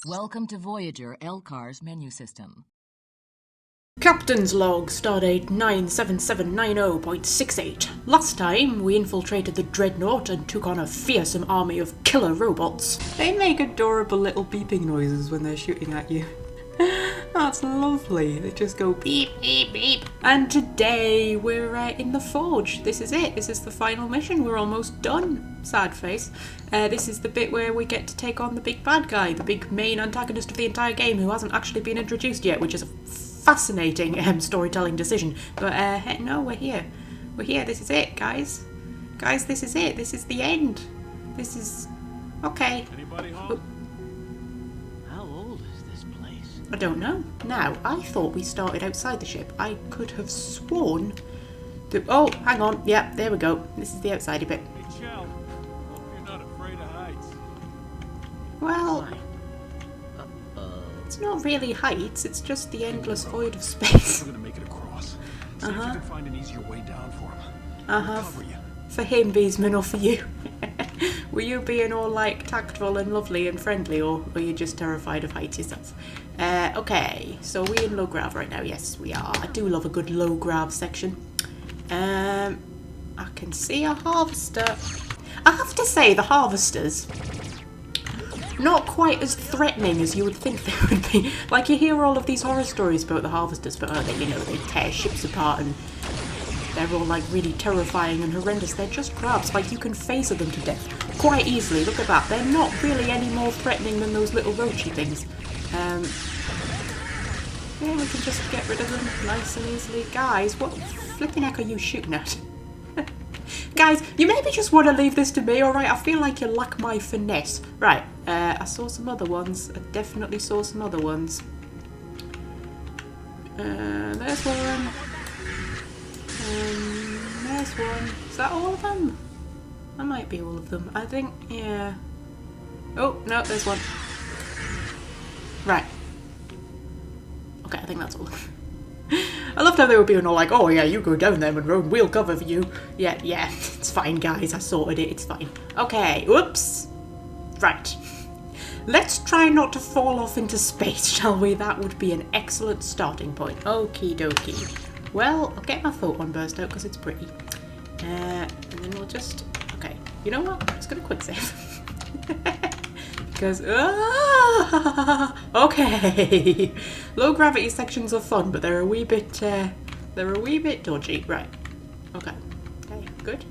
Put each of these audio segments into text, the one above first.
Welcome to Voyager LCAR's menu system. Captain's log, stardate 97790.68. Last time, we infiltrated the Dreadnought and took on a fearsome army of killer robots. They make adorable little beeping noises when they're shooting at you. That's lovely. They just go beep, beep, beep. And today, we're in the Forge. This is it. This is the final mission. We're almost done. Sad face. This is the bit where we get to take on the big bad guy, the big main antagonist of the entire game, who hasn't actually been introduced yet, which is a fascinating storytelling decision. But heck no, we're here. We're here. This is it, guys. Guys, this is it. This is the end. This is... okay. Anybody home? How old is this place? I don't know. Now, I thought we started outside the ship. I could have sworn that... oh, hang on. Yeah, there we go. This is the outsidey bit. Hey, Chell. Hope you're not afraid of heights. Well... it's not really heights, it's just the endless void of space. We're gonna make it across. See if you can find an easier way down for him. Cover you. For him, Beesman, or for you? Were you being all, like, tactful and lovely and friendly, or were you just terrified of heights yourself? Okay, so we're in low grav right now. Yes, we are. I do love a good low grav section. I can see a harvester. I have to say, the harvesters... not quite as threatening as you would think they would be. Like, you hear all of these horror stories about the harvesters, but they, you know, they tear ships apart and they're all, like, really terrifying and horrendous. They're just crabs. Like, you can phaser them to death quite easily. Look at that. They're not really any more threatening than those little roachy things. Yeah, we can just get rid of them nice and easily. Guys, what flipping heck are you shooting at? Guys, you maybe just want to leave this to me, alright? I feel like you lack my finesse. Right, I saw some other ones. I definitely saw some other ones. There's one. There's one. Is that all of them? That might be all of them. I think, yeah. Oh, no, there's one. Right. Okay, I think that's all of them. I loved how they were being all like, oh yeah, you go down there, Monroe, and we'll cover for you. Yeah, it's fine, guys, I sorted it, it's fine. Okay, whoops. Right. Let's try not to fall off into space, shall we? That would be an excellent starting point. Okie dokie. Well, I'll get my photon burst out because it's pretty. And then we'll just... okay, you know what? I'm just going to quick save. Because... okay. Low gravity sections are fun, but they're a wee bit dodgy. Right. Okay. Okay. Good.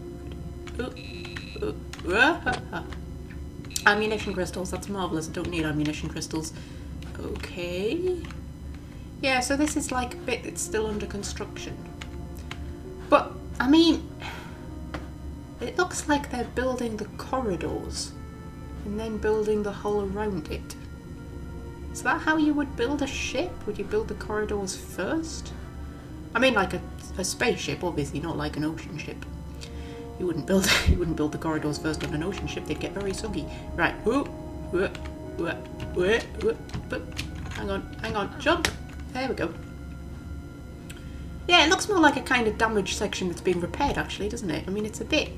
Ammunition crystals. That's marvelous. I don't need ammunition crystals. Okay. Yeah. So this is like a bit that's still under construction. But I mean, it looks like they're building the corridors and then building the hull around it. Is that how you would build a ship? Would you build the corridors first? I mean, like a spaceship, obviously, not like an ocean ship. You wouldn't build the corridors first on an ocean ship. They'd get very soggy. Right. Hang on. Jump. There we go. Yeah, it looks more like a kind of damaged section that's being repaired, actually, doesn't it? I mean, it's a bit...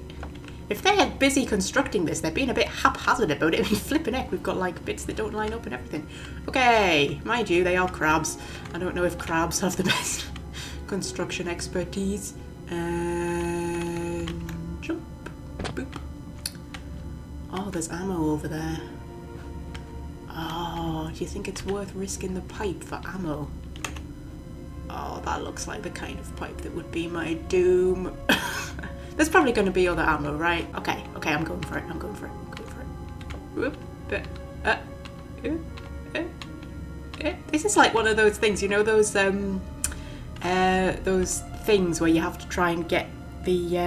if they're busy constructing this, they're being a bit haphazard about it. I mean, flipping heck, we've got, like, bits that don't line up and everything. Okay, mind you, they are crabs. I don't know if crabs have the best construction expertise. And... jump. Boop. Oh, there's ammo over there. Oh, do you think it's worth risking the pipe for ammo? Oh, that looks like the kind of pipe that would be my doom. There's probably going to be other ammo, right? Okay, I'm going for it. Whoop. This is like one of those things, you know, those things where you have to try and get the,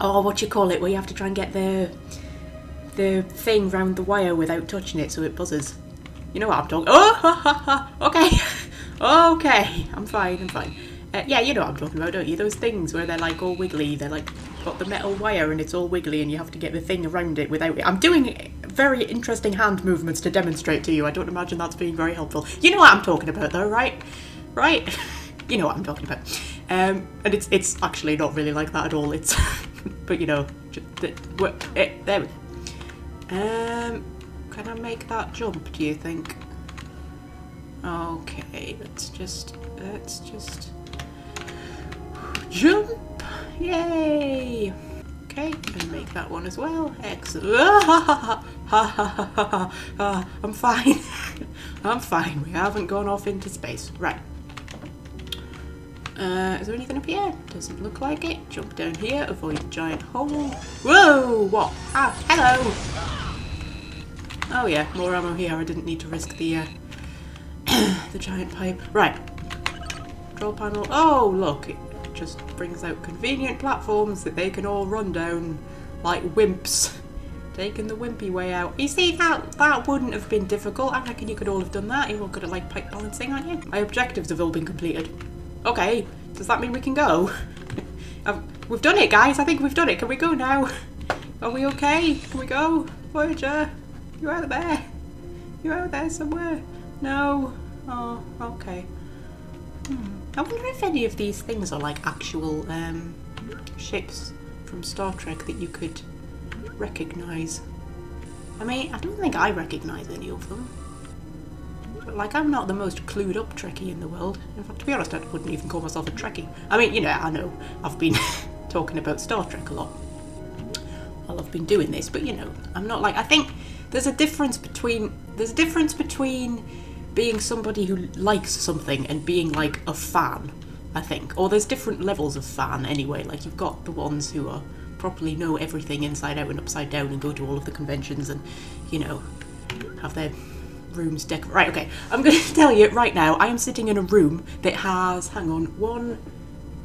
oh, what you call it, where you have to try and get the thing round the wire without touching it so it buzzes. You know what I'm talking... oh, okay. Okay, I'm fine. Yeah, you know what I'm talking about, don't you? Those things where they're like all wiggly, they're like got the metal wire and it's all wiggly and you have to get the thing around it without it. I'm doing very interesting hand movements to demonstrate to you. I don't imagine that's being very helpful. You know what I'm talking about though, right? Right? You know what I'm talking about. And it's actually not really like that at all. It's, but you know, just, there we go. Can I make that jump, do you think? Okay, let's just jump! Yay! Okay, and make that one as well. Excellent. I'm fine. I'm fine. We haven't gone off into space. Right. Is there anything up here? Doesn't look like it. Jump down here, avoid the giant hole. Whoa! What? Ah, hello! Oh yeah, more ammo here. I didn't need to risk the the giant pipe. Right. Control panel. Oh, look. It just brings out convenient platforms that they can all run down like wimps. Taking the wimpy way out. You see, that wouldn't have been difficult. I reckon you could all have done that. You're all good at like pipe balancing, aren't you? My objectives have all been completed. Okay, does that mean we can go? We've done it, guys. I think we've done it. Can we go now? Are we okay? Can we go? Voyager, you out there? You out there somewhere? No? Oh, okay. I wonder if any of these things are like actual ships from Star Trek that you could recognise. I mean, I don't think I recognise any of them. But like, I'm not the most clued up Trekkie in the world. In fact, to be honest, I wouldn't even call myself a Trekkie. I mean, you know, I know I've been talking about Star Trek a lot while I've been doing this, but you know, I'm not like, I think there's a difference between being somebody who likes something and being like a fan, I think. Or there's different levels of fan anyway. Like, you've got the ones who are properly know everything inside out and upside down and go to all of the conventions and, you know, have their rooms decorated. Right, okay. I'm going to tell you right now, I am sitting in a room that has, hang on, 1,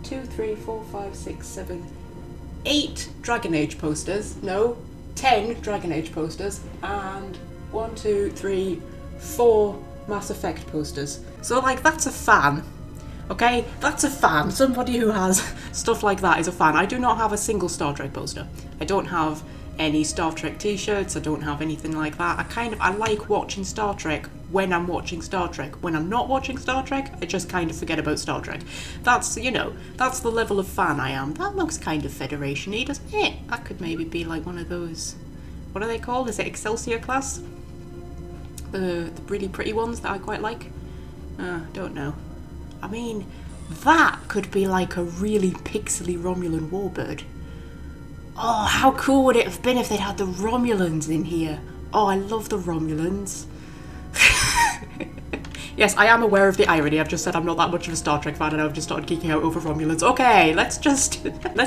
2, 3, 4, 5, 6, 7, 8 Dragon Age posters. No, 10 Dragon Age posters. And 1, 2, 3, 4 Mass Effect posters. So, like, that's a fan. Okay? That's a fan. Somebody who has stuff like that is a fan. I do not have a single Star Trek poster. I don't have any Star Trek t-shirts. I don't have anything like that. I like watching Star Trek when I'm watching Star Trek. When I'm not watching Star Trek, I just kind of forget about Star Trek. That's, you know, that's the level of fan I am. That looks kind of Federation-y, doesn't it? That could maybe be like one of those... What are they called? Is it Excelsior class? The really pretty ones that I quite like? Don't know. I mean, that could be like a really pixely Romulan warbird. Oh, how cool would it have been if they'd had the Romulans in here? Oh, I love the Romulans. Yes, I am aware of the irony. I've just said I'm not that much of a Star Trek fan and I've just started geeking out over Romulans. Okay, let's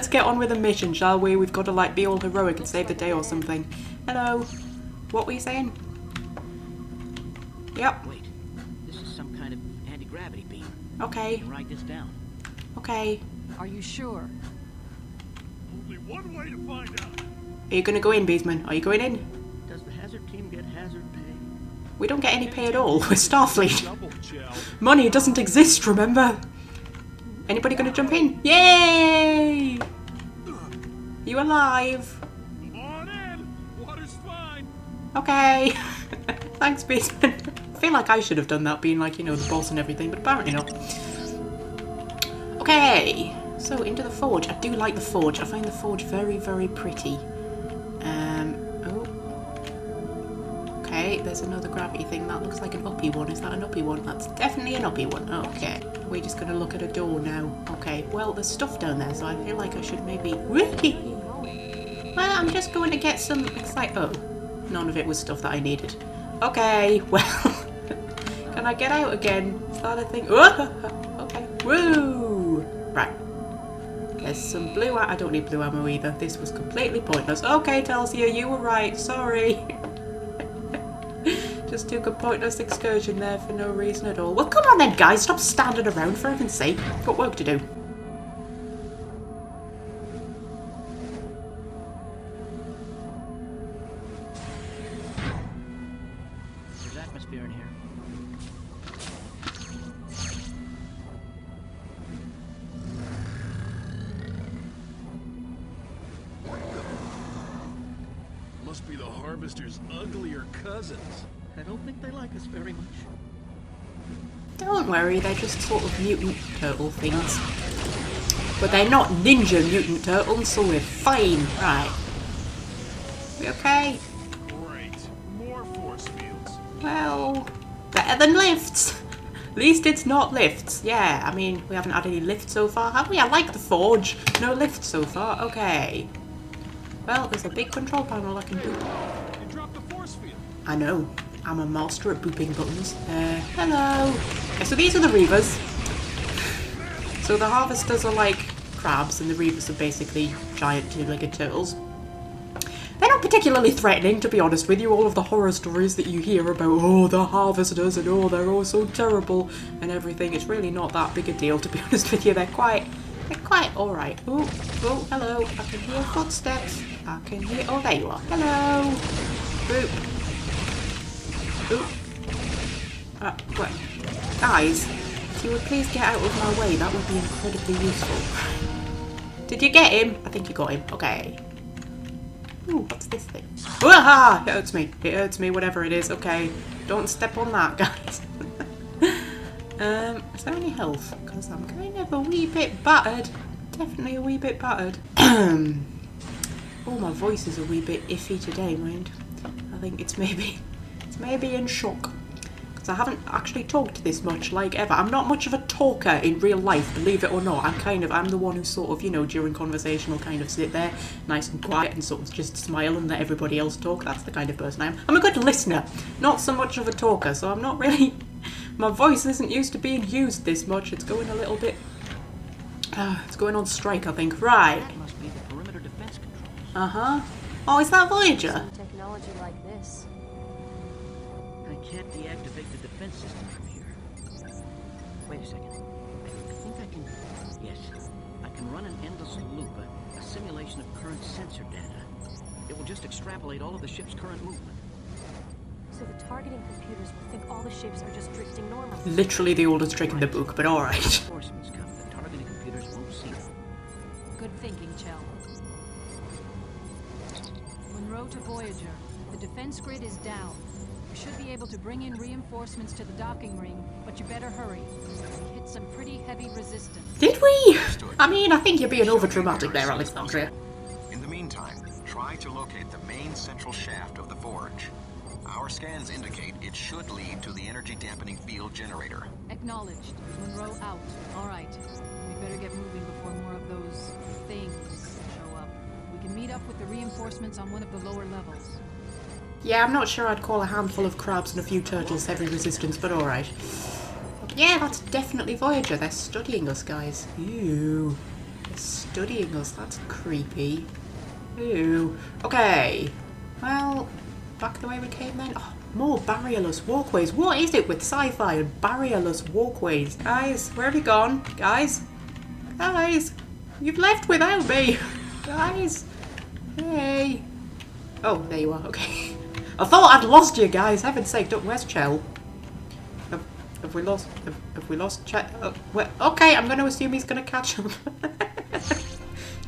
get on with the mission, shall we? We've got to like be all heroic and save the day or something. Hello. What were you saying? Yep. Wait, this is some kind of anti-gravity beam. Okay. I can write this down. Okay. Are you sure? Only one way to find out. Are you going to go in, Beesman? Are you going in? Does the hazard team get hazard pay? We don't get any pay at all. We're Starfleet. Double gel. Money doesn't exist, remember? Anybody going to jump in? Yay! You alive? Come on in. Water's fine. Okay. Thanks, Beesman. I feel like I should have done that, being like, you know, the boss and everything, but apparently not. Okay. So, into the forge. I do like the forge. I find the forge very, very pretty. Oh. Okay, there's another gravity thing. That looks like an uppy one. Is that an uppy one? That's definitely an uppy one. Okay. We're just going to look at a door now. Okay. Well, there's stuff down there, so I feel like I should maybe... Well, I'm just going to get some... Oh. None of it was stuff that I needed. Okay. Well... Can I get out again? Is that a thing? Okay. Woo! Right. There's some blue... I don't need blue ammo either. This was completely pointless. Okay, Telsia, you were right. Sorry. Just took a pointless excursion there for no reason at all. Well, come on then, guys. Stop standing around, for heaven's sake. Got work to do. There's atmosphere in here. Must be the Harvester's uglier cousins. I don't think they like us very much. Don't worry, they're just sort of mutant turtle things. But they're not ninja mutant turtles, so we're fine. Right. We okay? Great. More force Well, better than lifts. At least it's not lifts. Yeah, I mean, we haven't had any lifts so far, have we? I like the forge. No lifts so far. Okay. Well, there's a big control panel I can boop. You dropped the force field. I know. I'm a master at booping buttons. Hello. Okay, so these are the Reavers. So the harvesters are like crabs and the Reavers are basically giant two-legged turtles. They're not particularly threatening, to be honest with you. All of the horror stories that you hear about, oh, the harvesters and oh, they're all so terrible and everything. It's really not that big a deal, to be honest with you. They're quite alright. Oh, hello. I can hear footsteps. I can hear, oh, there you are. Hello. Boop. Boop. What? Guys, if you would please get out of my way, that would be incredibly useful. Did you get him? I think you got him. Okay. Ooh, what's this thing? Waha! It hurts me. It hurts me, whatever it is. Okay. Don't step on that, guys. Is there any health? Because I'm kind of a wee bit battered. Definitely a wee bit battered. Oh, my voice is a wee bit iffy today, mind. I think it's maybe in shock. Because I haven't actually talked this much, like, ever. I'm not much of a talker in real life, believe it or not. I'm the one who sort of, you know, during conversation will kind of sit there, nice and quiet, and sort of just smile and let everybody else talk. That's the kind of person I am. I'm a good listener, not so much of a talker, so I'm not really... My voice isn't used to being used this much. It's going a little bit... it's going on strike, I think. Right. That must be the perimeter defense controls. Uh-huh. Oh, is that Voyager? Some technology like this. I can't deactivate the defense system from here. Wait a second. I think I can... Yes. I can run an endless loop, a simulation of current sensor data. It will just extrapolate all of the ship's current movement. So the targeting computers will think all the ships are just drifting normally. Literally the oldest trick in the book, but alright. Reinforcements come. The targeting computers won't see them. Good thinking, Chell. Munro to Voyager. The defense grid is down. We should be able to bring in reinforcements to the docking ring, but you better hurry. We hit some pretty heavy resistance. Did we? I mean, I think you're being over-dramatic there, Alexandria. In the meantime, try to locate the main central shaft of the forge. Our scans indicate it should lead to the energy dampening field generator. Acknowledged. Munro out. All right. We better get moving before more of those things show up. We can meet up with the reinforcements on one of the lower levels. Yeah, I'm not sure I'd call a handful of crabs and a few turtles heavy resistance, but alright. Yeah, that's definitely Voyager. They're studying us, guys. Ew. They're studying us. That's creepy. Ew. Okay. Well, back the way we came then. Oh, more barrierless walkways. What is it with sci-fi and barrierless walkways? Guys, where have you gone? Guys? Guys? You've left without me. Guys? Hey. Oh, there you are. Okay. I thought I'd lost you guys. Heaven's sake, where's Chell? Have we lost? Have we lost Chell? Oh, okay, I'm going to assume he's going to catch up.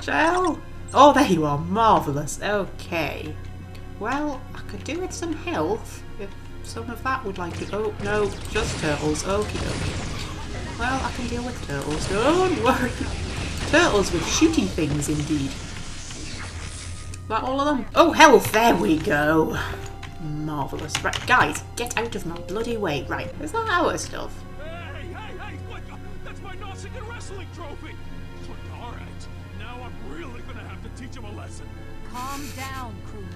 Chell? Oh, there you are. Marvellous. Okay. Well, I could do with some health if some of that would like to. Oh, no, just turtles. Okie dokie. Well, I can deal with turtles. Don't worry. Turtles with shooty things, indeed. Is that all of them? Oh, health. There we go. Marvellous. Right, guys, get out of my bloody way. Right, is that our stuff? Hey, what the? That's my Nautical wrestling trophy. All right, now I'm really gonna have to teach him a lesson. Calm down, crewman.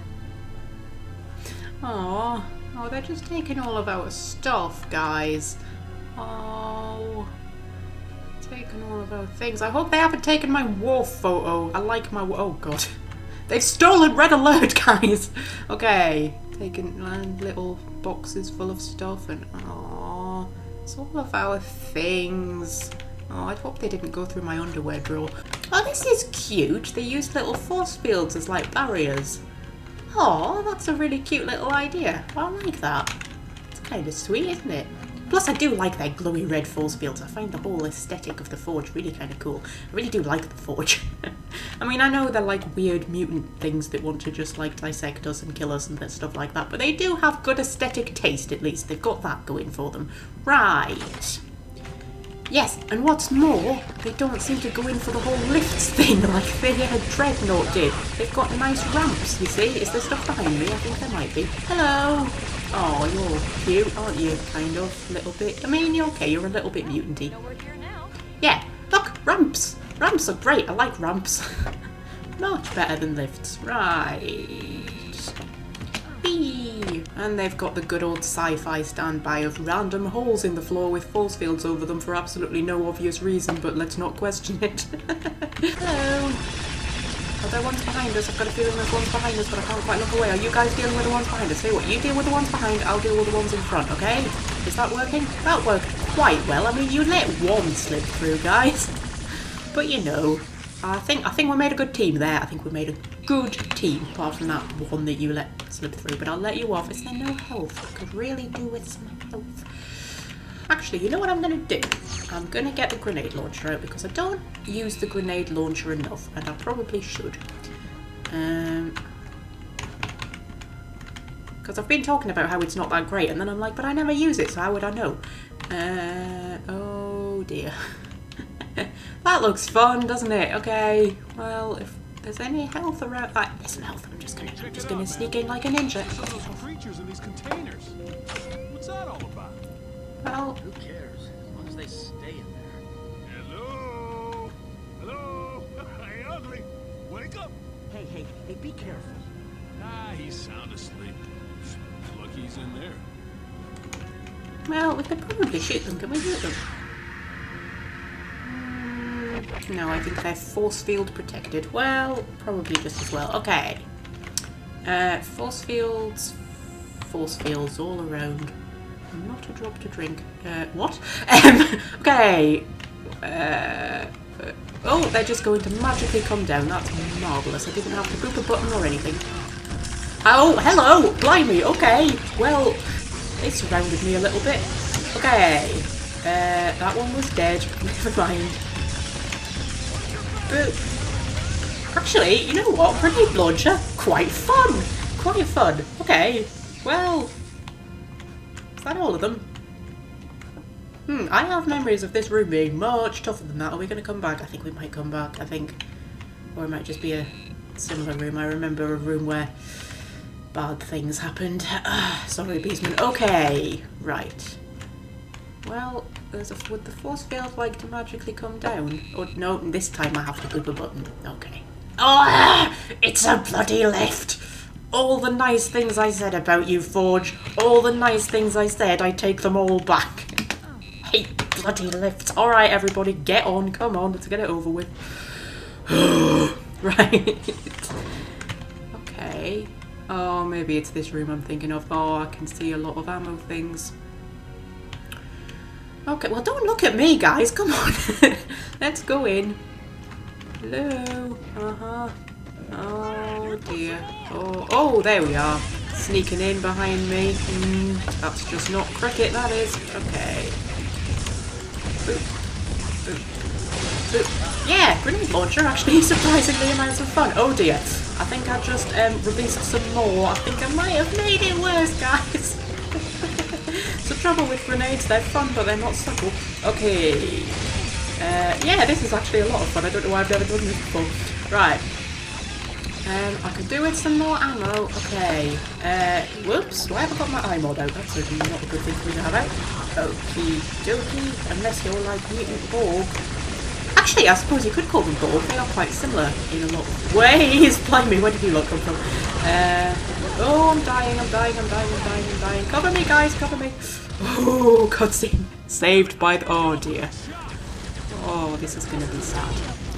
Oh, they're just taking all of our stuff, guys. Oh, taking all of our things. I hope they haven't taken my war photo. I like my. Oh God, they've stolen Red Alert, guys. Okay, taking little boxes full of stuff and oh, it's all of our things. Oh, I hope they didn't go through my underwear drawer. Oh, this is cute. They used little force fields as like barriers. Oh, that's a really cute little idea. I like that. It's kind of sweet, isn't it? Plus, I do like their glowy red force fields. I find the whole aesthetic of the Forge really kind of cool. I really do like the Forge. I mean, I know they're like weird mutant things that want to just like dissect us and kill us and stuff like that, but they do have good aesthetic taste, at least. They've got that going for them. Right. Yes, and what's more, they don't seem to go in for the whole lifts thing like the Dreadnought did. They've got nice ramps, you see. Is there stuff behind me? I think there might be. Hello! Oh, you're cute, aren't you? Kind of, a little bit. I mean, you're okay. You're a little bit mutanty. No, we're here now. Yeah, look, ramps. Ramps are great. I like ramps. Much better than lifts. Right. Whee! And they've got the good old sci-fi standby of random holes in the floor with force fields over them for absolutely no obvious reason, but let's not question it. Hello. Are there ones behind us? I've got a feeling there's ones behind us, but I can't quite look away. Are you guys dealing with the ones behind us? Tell you what, you deal with the ones behind, I'll deal with the ones in front, okay? Is that working? That worked quite well. I mean, you let one slip through, guys. But you know, I think we made a good team there. I think we made a good team, apart from that one that you let slip through. But I'll let you off. Is there no health? I could really do with some health. Actually, you know what I'm going to do? I'm going to get the grenade launcher out because I don't use the grenade launcher enough, and I probably should. Because I've been talking about how it's not that great, and then I'm like, but I never use it, so how would I know? Oh dear. That looks fun, doesn't it? Okay, well, if there's any health around... there's some health. I'm just gonna sneak in like a ninja. Those creatures in these containers. What's that all about? Well, Who cares? As long as they stay in there. Hello? Hello? Hey, Ugly. Wake up. Hey, be careful. Ah, he's sound asleep. Lucky he's in there. well, we could probably shoot them. Can we shoot them? No, I think they're force field protected. Well, probably just as well. Okay. Force fields all around. Not a drop to drink. What? Okay. Oh, they're just going to magically come down. That's marvellous. I didn't have to boop a button or anything. Oh, hello! Blimey, okay. Well, they surrounded me a little bit. Okay. That one was dead. Never mind. But actually, you know what? Grenade launcher, quite fun. Quite fun. Okay. Well, is that all of them? I have memories of this room being much tougher than that. Are we going to come back? I think we might come back. I think, or it might just be a similar room. I remember a room where bad things happened. Sorry, Beastman. Okay, right. Well, would the force field like to magically come down? Or no, this time I have to boop a button. Okay. Oh, it's a bloody lift! All the nice things I said about you, Forge. All the nice things I said, I take them all back. Hate bloody lifts. Alright, everybody, get on. Come on, let's get it over with. Right. Okay. Oh, maybe it's this room I'm thinking of. Oh, I can see a lot of ammo things. Okay, well, don't look at me, guys. Come on. Let's go in. Hello. Oh, dear. Oh, there we are. Sneaking in behind me. That's just not cricket, that is. Okay. Boop. Boop. Boop. Yeah, grenade launcher actually surprisingly amounts of fun. Oh, dear. I think I just released some more. I think I might have made it worse, guys. The trouble with grenades, they're fun, but they're not subtle. Okay. Yeah, this is actually a lot of fun. I don't know why I've never done this before. Right. I could do with some more ammo. Okay. Whoops. Why have I got my eye mod out? That's certainly not a good thing for me to have out. Okie dokie. Unless you're like mutant Borg. Actually, I suppose you could call them Borg. They are quite similar in a lot of ways. Blimey, where did you lot come from? Oh, I'm dying. Cover me, guys, cover me. Oh, cutscene. Saved by the... Oh, dear. Oh, this is going to be sad.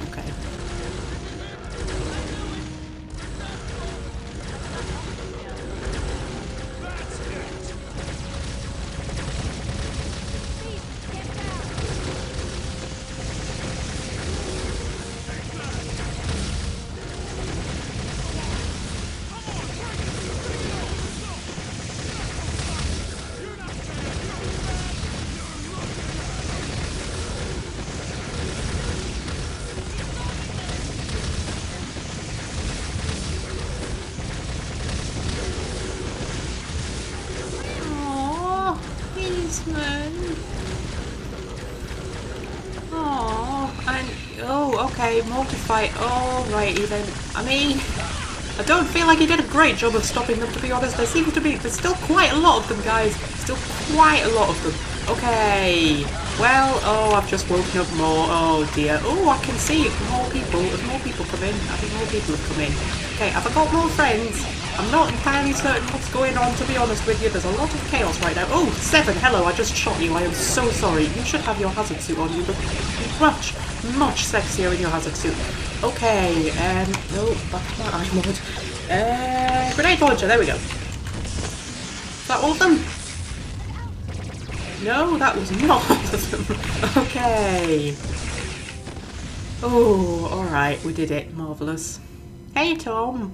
Okay. Oh, and oh, okay, mortified. Oh, right, even. I mean, I don't feel like he did a great job of stopping them, to be honest. There seems to be... There's still quite a lot of them, guys. Still quite a lot of them. Okay. Well, oh, I've just woken up more. Oh, dear. Oh, I can see more people. There's more people come in. I think more people have come in. Okay, have I got more friends? I'm not entirely certain what's going on, to be honest with you. There's a lot of chaos right now. Oh, Seven, hello, I just shot you. I am so sorry. You should have your hazard suit on. You look much, much sexier in your hazard suit. Okay, no, back to my eye mode. Grenade launcher, there we go. Is that all of them? No, that was not all of them. Okay. Oh, alright, we did it. Marvellous. Hey, Tom.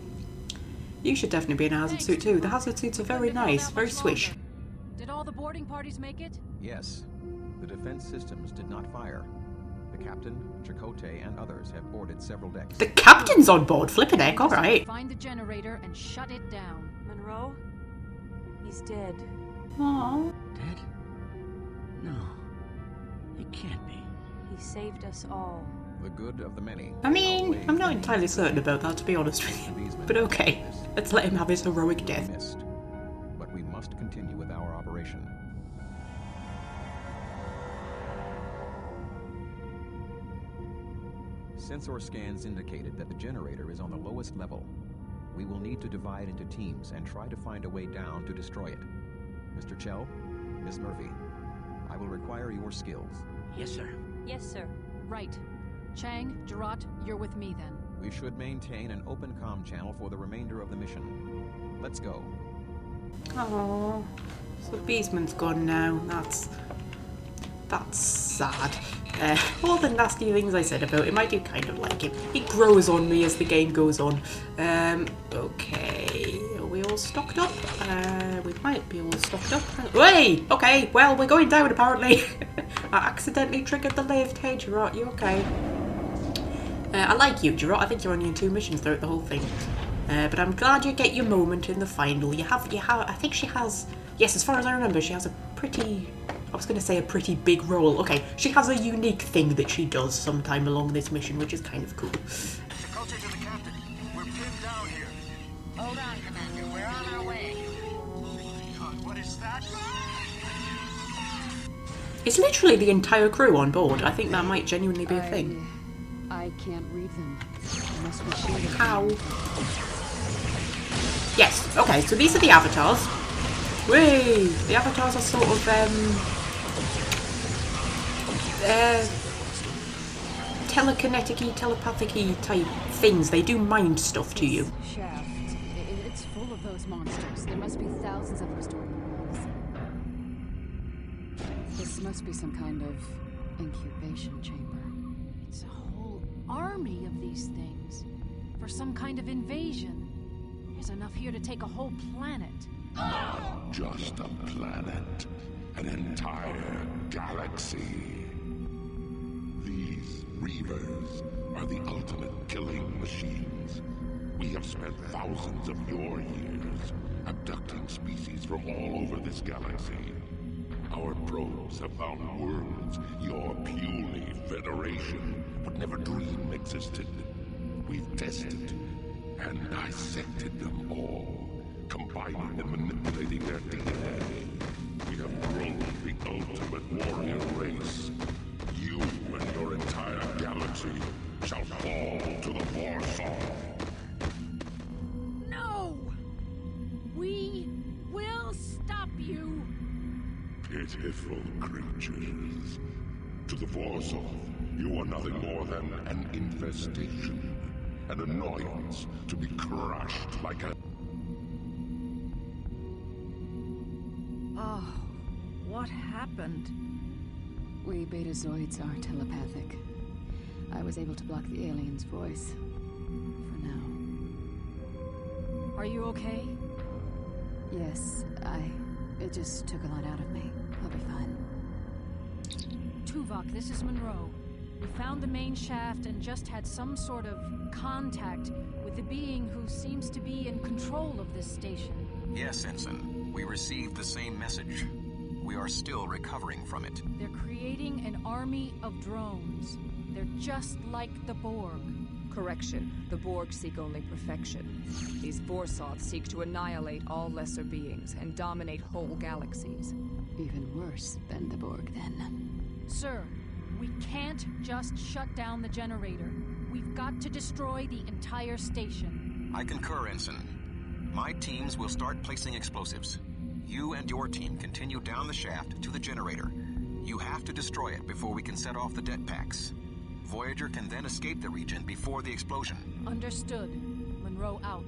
You should definitely be in a hazard suit too. The hazard suits are very nice, very swish. Did all the boarding parties make it? Yes. The defense systems did not fire. The captain, Chakotay, and others have boarded several decks. The captain's on board, flippin' heck, alright. Find the generator and shut it down. Munro? He's dead. Aww. Dead? No. He can't be. He saved us all. The good of the many. I mean, I'm not entirely certain about that, to be honest with you. But okay, let's let him have his heroic death. Missed. But we must continue with our operation. Sensor scans indicated that the generator is on the lowest level. We will need to divide into teams and try to find a way down to destroy it. Mr. Chell, Miss Murphy, I will require your skills. Yes, sir. Yes, sir. Right. Chang, Jarrah, you're with me then. We should maintain an open comm channel for the remainder of the mission. Let's go. Oh, so Beesman's gone now. That's sad. All the nasty things I said about him, I do kind of like him. He grows on me as the game goes on. Okay, are we all stocked up? We might be all stocked up. Wait, okay, well, we're going down apparently. I accidentally triggered the lift. Hey, Jarrah, you okay? I like you, Jarrah. I think you're only in 2 missions throughout the whole thing. But I'm glad you get your moment in the final. You have, I think she has, yes, as far as I remember, she has a pretty, I was going to say a pretty big role. Okay, she has a unique thing that she does sometime along this mission, which is kind of cool. Chakotay to the captain. We're pinned down here. Hold on, Commander. We're on our way. God, what is that? It's literally the entire crew on board. I think that might genuinely be a thing. I can't read them. Must be shielded. Ow. Yes, okay, so these are the avatars. Whee! The avatars are sort of, telekinetic-y, telepathic-y type things. They do mind stuff to you. Shaft. It's full of those monsters. There must be thousands of them stored in the walls. This must be some kind of incubation chamber. It's a whole army of these things. For some kind of invasion. There's enough here to take a whole planet. Not just a planet, an entire galaxy. These Reavers are the ultimate killing machines. We have spent thousands of your years abducting species from all over this galaxy. Our probes have found worlds your puny Federation would never dream existed. We've tested and dissected them all, combining and manipulating their DNA. We have grown the ultimate warrior race. You and your entire galaxy shall fall to the Warsaw. No! We will stop you! Pitiful creatures. To the Warsaw, you are nothing more than an infestation. An annoyance to be crushed like a... Oh, what happened? We Betazoids are telepathic. I was able to block the alien's voice. For now. Are you okay? Yes, it just took a lot out of me. I'll be fine. Tuvok, this is Munro. We found the main shaft and just had some sort of contact with the being who seems to be in control of this station. Yes, Ensign. We received the same message. We are still recovering from it. They're creating an army of drones. They're just like the Borg. Correction. The Borg seek only perfection. These Vorsoths seek to annihilate all lesser beings and dominate whole galaxies. Even worse than the Borg, then. Sir, we can't just shut down the generator. We've got to destroy the entire station. I concur, Ensign. My teams will start placing explosives. You and your team continue down the shaft to the generator. You have to destroy it before we can set off the det packs. Voyager can then escape the region before the explosion. Understood. Munro out.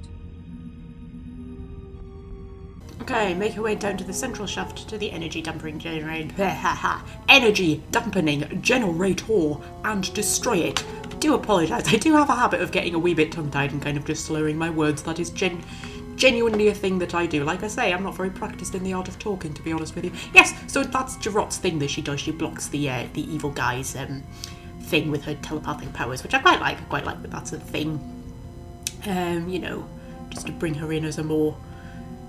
Okay, make your way down to the central shaft to the energy dampening generator. Energy dampening generator and destroy it. I do apologise. I do have a habit of getting a wee bit tongue-tied and kind of just slurring my words. That is genuinely a thing that I do. Like I say, I'm not very practiced in the art of talking, to be honest with you. Yes, so that's Jarot's thing that she does. She blocks the evil guy's thing with her telepathic powers, which I quite like. I quite like that that's a thing. You know, just to bring her in as a more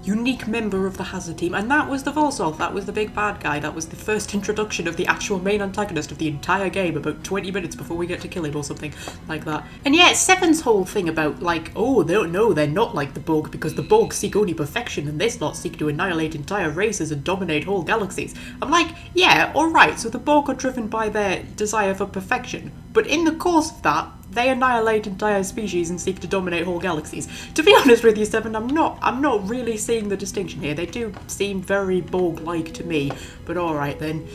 unique member of the Hazard team. And that was the Vorsoth. That was the big bad guy. That was the first introduction of the actual main antagonist of the entire game, about 20 minutes before we get to kill him or something like that. And yeah, Seven's whole thing about like, oh, no, they're not like the Borg because the Borg seek only perfection and this lot seek to annihilate entire races and dominate whole galaxies. I'm like, yeah, alright, so the Borg are driven by their desire for perfection. But in the course of that, they annihilate entire species and seek to dominate whole galaxies. To be honest with you, Seven, I'm not really seeing the distinction here. They do seem very Borg-like to me, but alright then.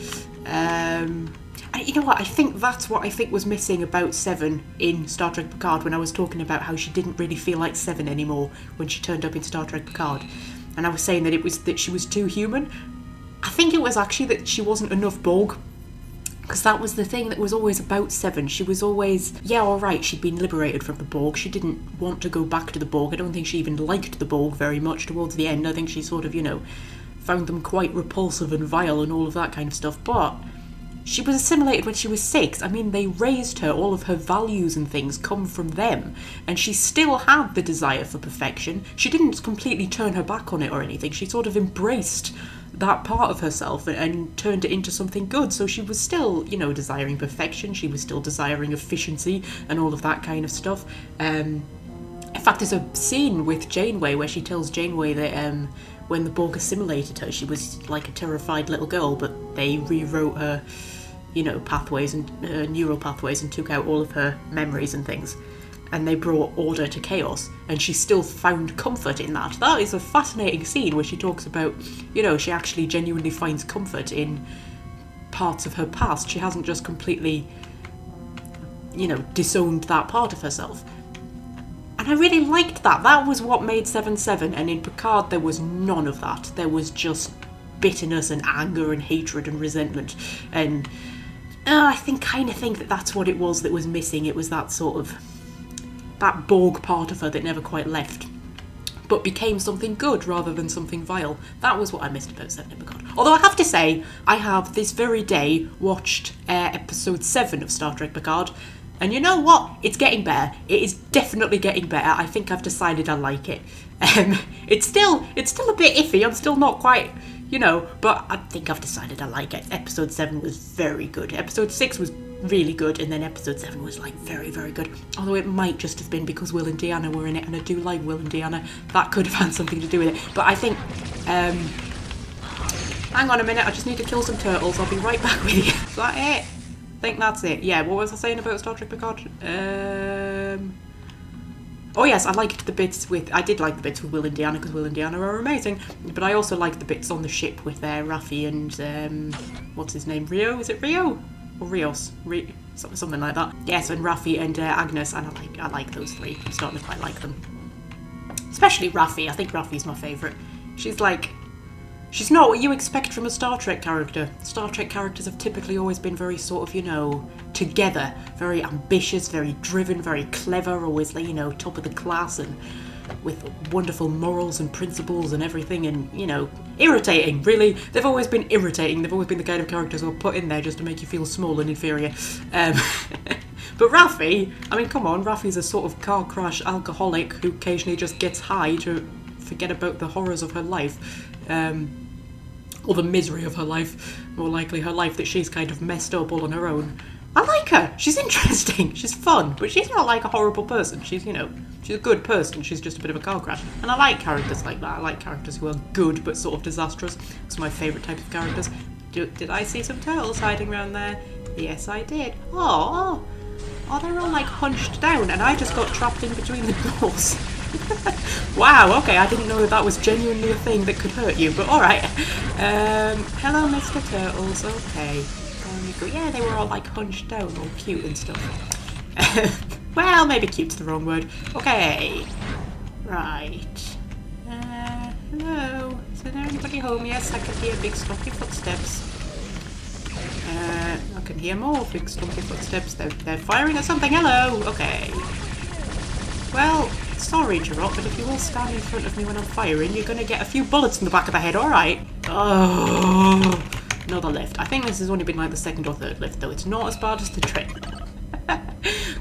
And you know what, I think that's what I think was missing about Seven in Star Trek Picard when I was talking about how she didn't really feel like Seven anymore when she turned up in Star Trek Picard. And I was saying that it was that she was too human. I think it was actually that she wasn't enough Borg. Because that was the thing that was always about Seven. She was always, yeah, alright, she'd been liberated from the Borg. She didn't want to go back to the Borg. I don't think she even liked the Borg very much towards the end. I think she sort of, you know, found them quite repulsive and vile and all of that kind of stuff. But she was assimilated when she was 6. I mean, they raised her. All of her values and things come from them. And she still had the desire for perfection. She didn't completely turn her back on it or anything. She sort of embraced that part of herself and turned it into something good. So she was still, you know, desiring perfection. She was still desiring efficiency and all of that kind of stuff. In fact, there's a scene with Janeway where she tells Janeway that when the Borg assimilated her, she was like a terrified little girl, but they rewrote her, you know, pathways and neural pathways and took out all of her memories and things. And they brought order to chaos, and she still found comfort in that. That is a fascinating scene where she talks about, you know, she actually genuinely finds comfort in parts of her past. She hasn't just completely, you know, disowned that part of herself. And I really liked that. That was what made 7-7, and in Picard there was none of that. There was just bitterness and anger and hatred and resentment. And I kind of think that that's what it was that was missing. It was that sort of, that Borg part of her that never quite left, but became something good rather than something vile. That was what I missed about 7 in Picard. Although I have to say, I have this very day watched episode 7 of Star Trek Picard, and you know what? It's getting better. It is definitely getting better. I think I've decided I like it. It's still a bit iffy. I'm still not quite, you know, but I think I've decided I like it. Episode 7 was very good. Episode 6 was really good, and then episode 7 was like very, very good. Although it might just have been because Will and Deanna were in it, and I do like Will and Deanna. That could have had something to do with it. But I think, hang on a minute, I just need to kill some turtles. I'll be right back with you. Is that it? I think that's it. Yeah, what was I saying about Star Trek Picard? Oh yes, I did like the bits with Will and Deanna, because Will and Deanna are amazing. But I also liked the bits on the ship with Raffi and, what's his name, Rio? Is it Rio? Or Rios, something like that. Yes, and Raffi and Agnes, and I like those three. I'm starting to quite like them. Especially Raffi. I think Raffi's my favourite. She's not what you expect from a Star Trek character. Star Trek characters have typically always been very sort of, you know, together. Very ambitious, very driven, very clever, always, you know, top of the class and with wonderful morals and principles and everything, and, you know, irritating, really. They've always been irritating. They've always been the kind of characters who are put in there just to make you feel small and inferior. But Raffi, I mean, come on, Raffi's a sort of car crash alcoholic who occasionally just gets high to forget about the horrors of her life. Or the misery of her life, more likely her life that she's kind of messed up all on her own. I like her. She's interesting. She's fun, but she's not like a horrible person. She's, you know, she's a good person. She's just a bit of a car crash. And I like characters like that. I like characters who are good but sort of disastrous. It's my favourite type of characters. Did I see some turtles hiding around there? Yes, I did. Oh, they're all like hunched down, and I just got trapped in between the doors. Wow, okay, I didn't know that was genuinely a thing that could hurt you, but alright. Hello, Mr. Turtles, okay. There we go. Yeah, they were all like hunched down, all cute and stuff. Well, maybe cute's the wrong word. Okay. Right. Hello. Is there anybody home? Yes, I can hear big stumpy footsteps. I can hear more big stumpy footsteps. They're firing at something. Hello. Okay. Well, sorry, Gerard, but if you will stand in front of me when I'm firing, you're going to get a few bullets in the back of the head. All right. Oh, another lift. I think this has only been like the second or third lift, though. It's not as bad as the Dreadnought.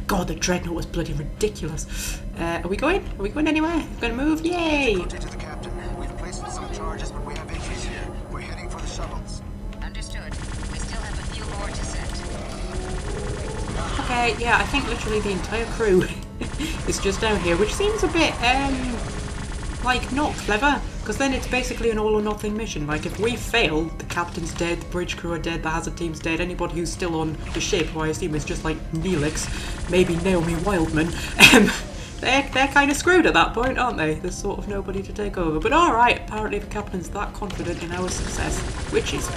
God, the Dreadnought was bloody ridiculous. Are we going? Are we going anywhere? We're going to move? Yay! To the captain. We've placed some charges, but we have entries here. We're heading for the shuttles. Understood. We still have a few more to set. Okay, yeah, I think literally the entire crew is just down here, which seems a bit, like, not clever, because then it's basically an all or nothing mission. Like, if we fail, the captain's dead, the bridge crew are dead, the hazard team's dead, anybody who's still on the ship, who I assume is just like Neelix, maybe Naomi Wildman, they're kind of screwed at that point, aren't they? There's sort of nobody to take over. But alright, apparently the captain's that confident in our success, which is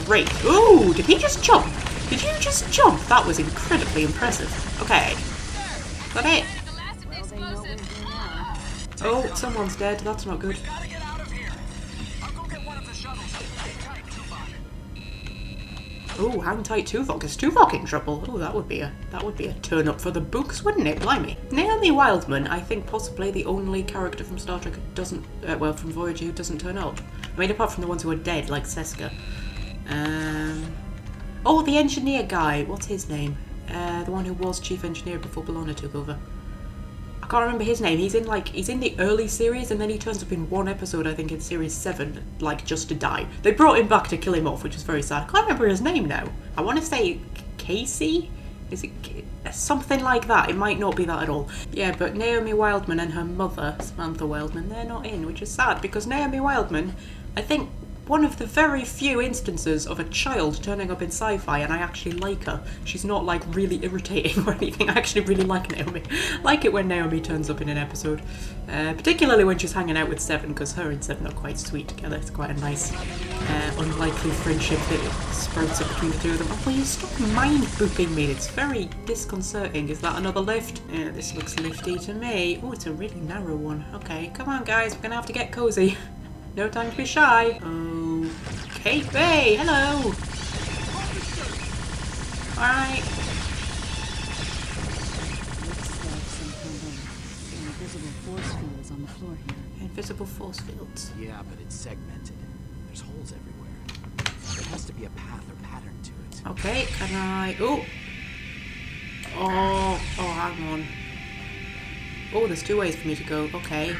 great. Ooh, did he just jump? Did you just jump? That was incredibly impressive. Okay. Is that it? Oh, someone's dead. That's not good. Oh, hang tight, Tuvok. Is Tuvok in trouble? Oh, that would be a turn up for the books, wouldn't it? Blimey. Naomi Wildman, I think possibly the only character from Star Trek who doesn't, well, from Voyager who doesn't turn up. I mean, apart from the ones who are dead, like Seska. Oh, the engineer guy. What's his name? The one who was chief engineer before B'Elanna took over. I can't remember his name. He's in the early series, and then he turns up in one episode, I think in series 7, like just to die. They brought him back to kill him off, which is very sad. I can't remember his name now. I want to say Casey? Is it something like that? It might not be that at all. Yeah, but Naomi Wildman and her mother, Samantha Wildman, they're not in, which is sad, because Naomi Wildman, I think, one of the very few instances of a child turning up in sci-fi, and I actually like her. She's not like really irritating or anything. I actually really like Naomi. Like it when Naomi turns up in an episode, particularly when she's hanging out with Seven, because her and Seven are quite sweet together. It's quite a nice, unlikely friendship that sprouts up between the two of them. Oh, will you stop mind booping me? It's very disconcerting. Is that another lift? Yeah, this looks lifty to me. Oh, it's a really narrow one. Okay, come on guys, we're gonna have to get cozy. No time to be shy. Okay, hey, hello. Alright. Invisible force fields on the floor here. Invisible force fields. Yeah, but it's segmented. There's holes everywhere. There has to be a path or pattern to it. Okay, can I... Oh, hang on. Oh, there's 2 ways for me to go. Okay.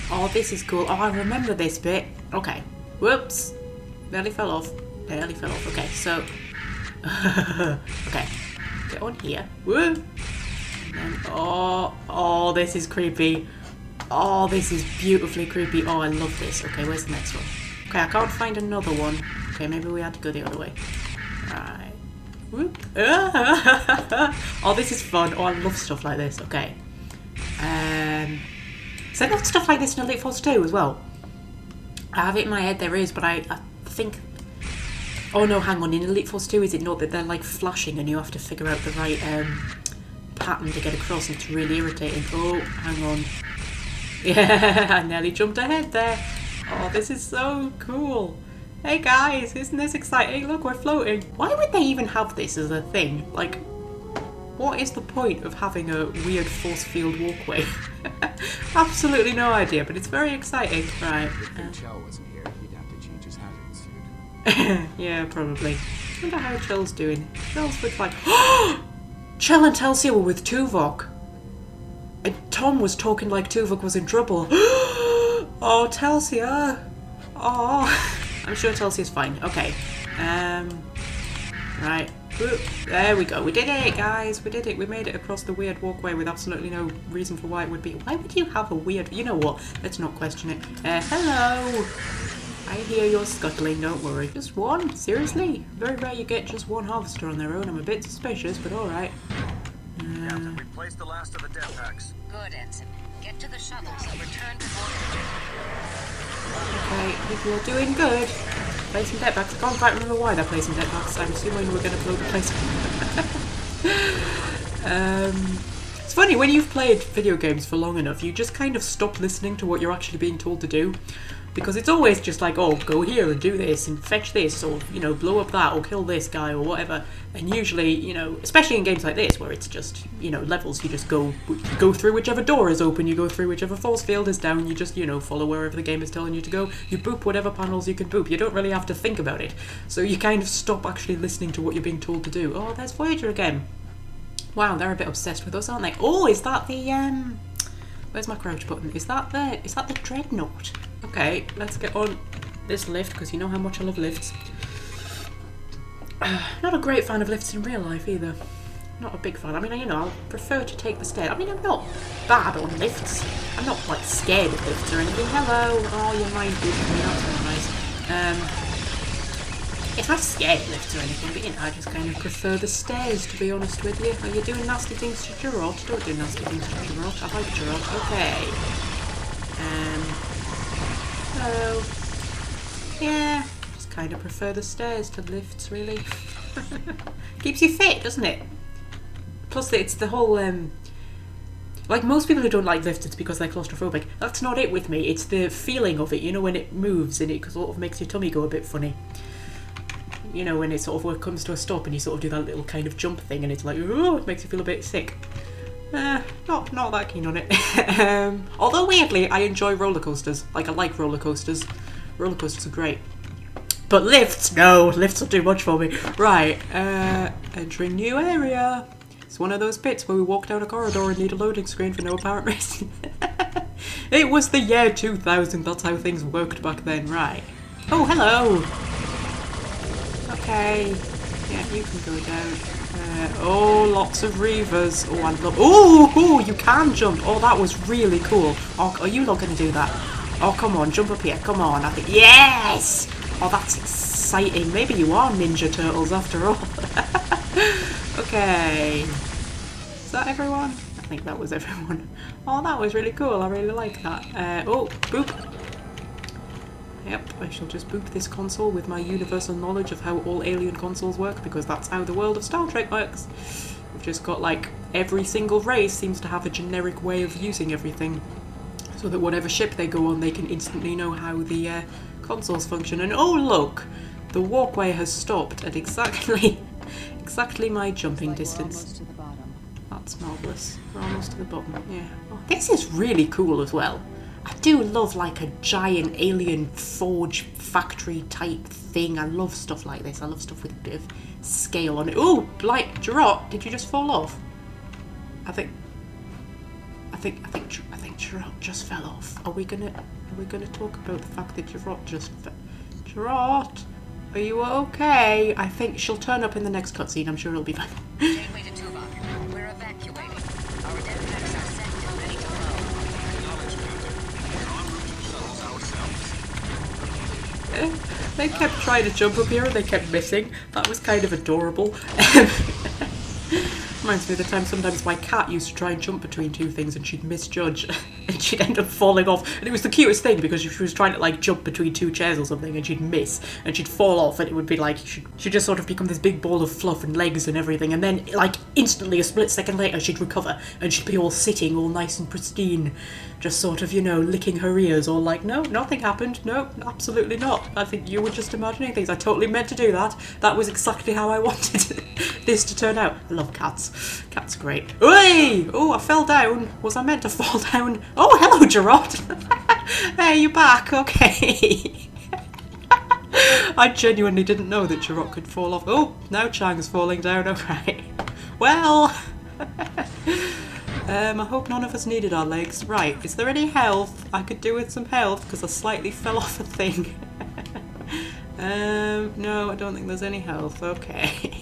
Oh, this is cool. Oh, I remember this bit. Okay. Whoops. Nearly fell off. Nearly fell off. Okay, so... okay. Get on here. Woo! And then... Oh, this is creepy. Oh, this is beautifully creepy. Oh, I love this. Okay, where's the next one? Okay, I can't find another one. Okay, maybe we had to go the other way. Right. Whoop. Oh, this is fun. Oh, I love stuff like this. Okay. Is there not stuff like this in Elite Force 2 as well? I have it in my head there is, but I think... Oh no, hang on. In Elite Force 2, is it not that they're like flashing and you have to figure out the right pattern to get across, and it's really irritating. Oh, hang on. Yeah, I nearly jumped ahead there. Oh, this is so cool. Hey guys, isn't this exciting? Look, we're floating. Why would they even have this as a thing? Like, what is the point of having a weird force field walkway? Absolutely no idea, but it's very exciting. Right. If Chell wasn't here, he'd have to change his hazard suit. Yeah, probably. I wonder how Chell's doing. Chell's with like... Chell and Telsia were with Tuvok. And Tom was talking like Tuvok was in trouble. Oh, Telsia. Oh. I'm sure Telsia's fine. Okay. Right. Whoop. There we go. We did it, guys. We did it. We made it across the weird walkway with absolutely no reason for why it would be. Why would you have a weird... You know what? Let's not question it. Hello. I hear you're scuttling. Don't worry. Just one? Seriously? Very rare you get just one harvester on their own. I'm a bit suspicious, but alright. Captain, we placed the last of the death packs. Good, Ensign. Get to the shuttles and return to Voyager. Okay, people are doing good. Placing dead packs. I can't quite remember why they're placing dead packs. I'm assuming we're going to blow the place. It's funny, when you've played video games for long enough, you just kind of stop listening to what you're actually being told to do. Because it's always just like, oh, go here and do this and fetch this, or, you know, blow up that or kill this guy or whatever. And usually, you know, especially in games like this where it's just, you know, levels, you just go through whichever door is open, you go through whichever force field is down, you just, you know, follow wherever the game is telling you to go. You boop whatever panels you can boop. You don't really have to think about it. So you kind of stop actually listening to what you're being told to do. Oh, there's Voyager again. Wow, they're a bit obsessed with us, aren't they? Oh, is that the, where's my crouch button? Is that the dreadnought? Okay, let's get on this lift, because you know how much I love lifts. Not a great fan of lifts in real life either. Not a big fan. I mean, you know, I prefer to take the stairs. I mean, I'm not bad on lifts. I'm not, like, scared of lifts or anything. Hello! Oh, your mind did me. That's very nice. It's not scared of lifts or anything, but, you know, I just kind of prefer the stairs, to be honest with you. Are you doing nasty things to Gerard? Don't do nasty things to Gerard. I like Gerard. Okay. Hello. Yeah, just kind of prefer the stairs to lifts, really. Keeps you fit, doesn't it? Plus, it's the whole, like, most people who don't like lifts, it's because they're claustrophobic. That's not it with me. It's the feeling of it, you know, when it moves and it sort of makes your tummy go a bit funny. You know, when it sort of comes to a stop and you sort of do that little kind of jump thing and it's like, oh, it makes you feel a bit sick. Not that keen on it. Although weirdly, I enjoy roller coasters. Like, I like roller coasters. Roller coasters are great. But lifts, no, lifts will do much for me. Right, entering new area. It's one of those bits where we walk down a corridor and need a loading screen for no apparent reason. It was the year 2000, that's how things worked back then, right. Oh, hello! Okay, yeah, you can go down. Oh, lots of reavers. Oh, I love... Oh, you can jump. Oh, that was really cool. Oh, are you not going to do that? Oh, come on, jump up here. Come on. I think... Yes! Oh, that's exciting. Maybe you are Ninja Turtles after all. Okay. Is that everyone? I think that was everyone. Oh, that was really cool. I really like that. Oh, boop. Yep, I shall just boop this console with my universal knowledge of how all alien consoles work, because that's how the world of Star Trek works. We've just got, like, every single race seems to have a generic way of using everything, so that whatever ship they go on, they can instantly know how the consoles function. And oh look! The walkway has stopped at exactly my jumping distance. That's marvellous. We're almost to the bottom, yeah. Oh, this is really cool as well. I do love, like, a giant alien forge factory type thing. I love stuff like this. I love stuff with a bit of scale on it. Oh, like, Gerard, did you just fall off? I think Gerard just fell off. Are we gonna talk about the fact that Gerard just fell? Gerard, are you okay? I think she'll turn up in the next cutscene. I'm sure it'll be fine. Gateway to Tuba. We're evacuating. Our death packs are set and ready to blow. They kept trying to jump up here and they kept missing. That was kind of adorable. Reminds me of the time sometimes my cat used to try and jump between two things and she'd misjudge and she'd end up falling off. And it was the cutest thing because she was trying to, like, jump between two chairs or something and she'd miss and she'd fall off and it would be like she'd just sort of become this big ball of fluff and legs and everything, and then, like, instantly a split second later she'd recover and she'd be all sitting all nice and pristine, just sort of, you know, licking her ears, or like, no, nothing happened, no, absolutely not. I think you were just imagining things. I totally meant to do that. That was exactly how I wanted this to turn out. I love cats. Cats are great. Hey! Oh, I fell down. Was I meant to fall down? Oh, hello, Gerard. Hey, you're back. Okay. I genuinely didn't know that Gerard could fall off. Oh, now Chang's falling down. Okay. Well... I hope none of us needed our legs. Right, is there any health? I could do with some health because I slightly fell off a thing. No, I don't think there's any health. Okay.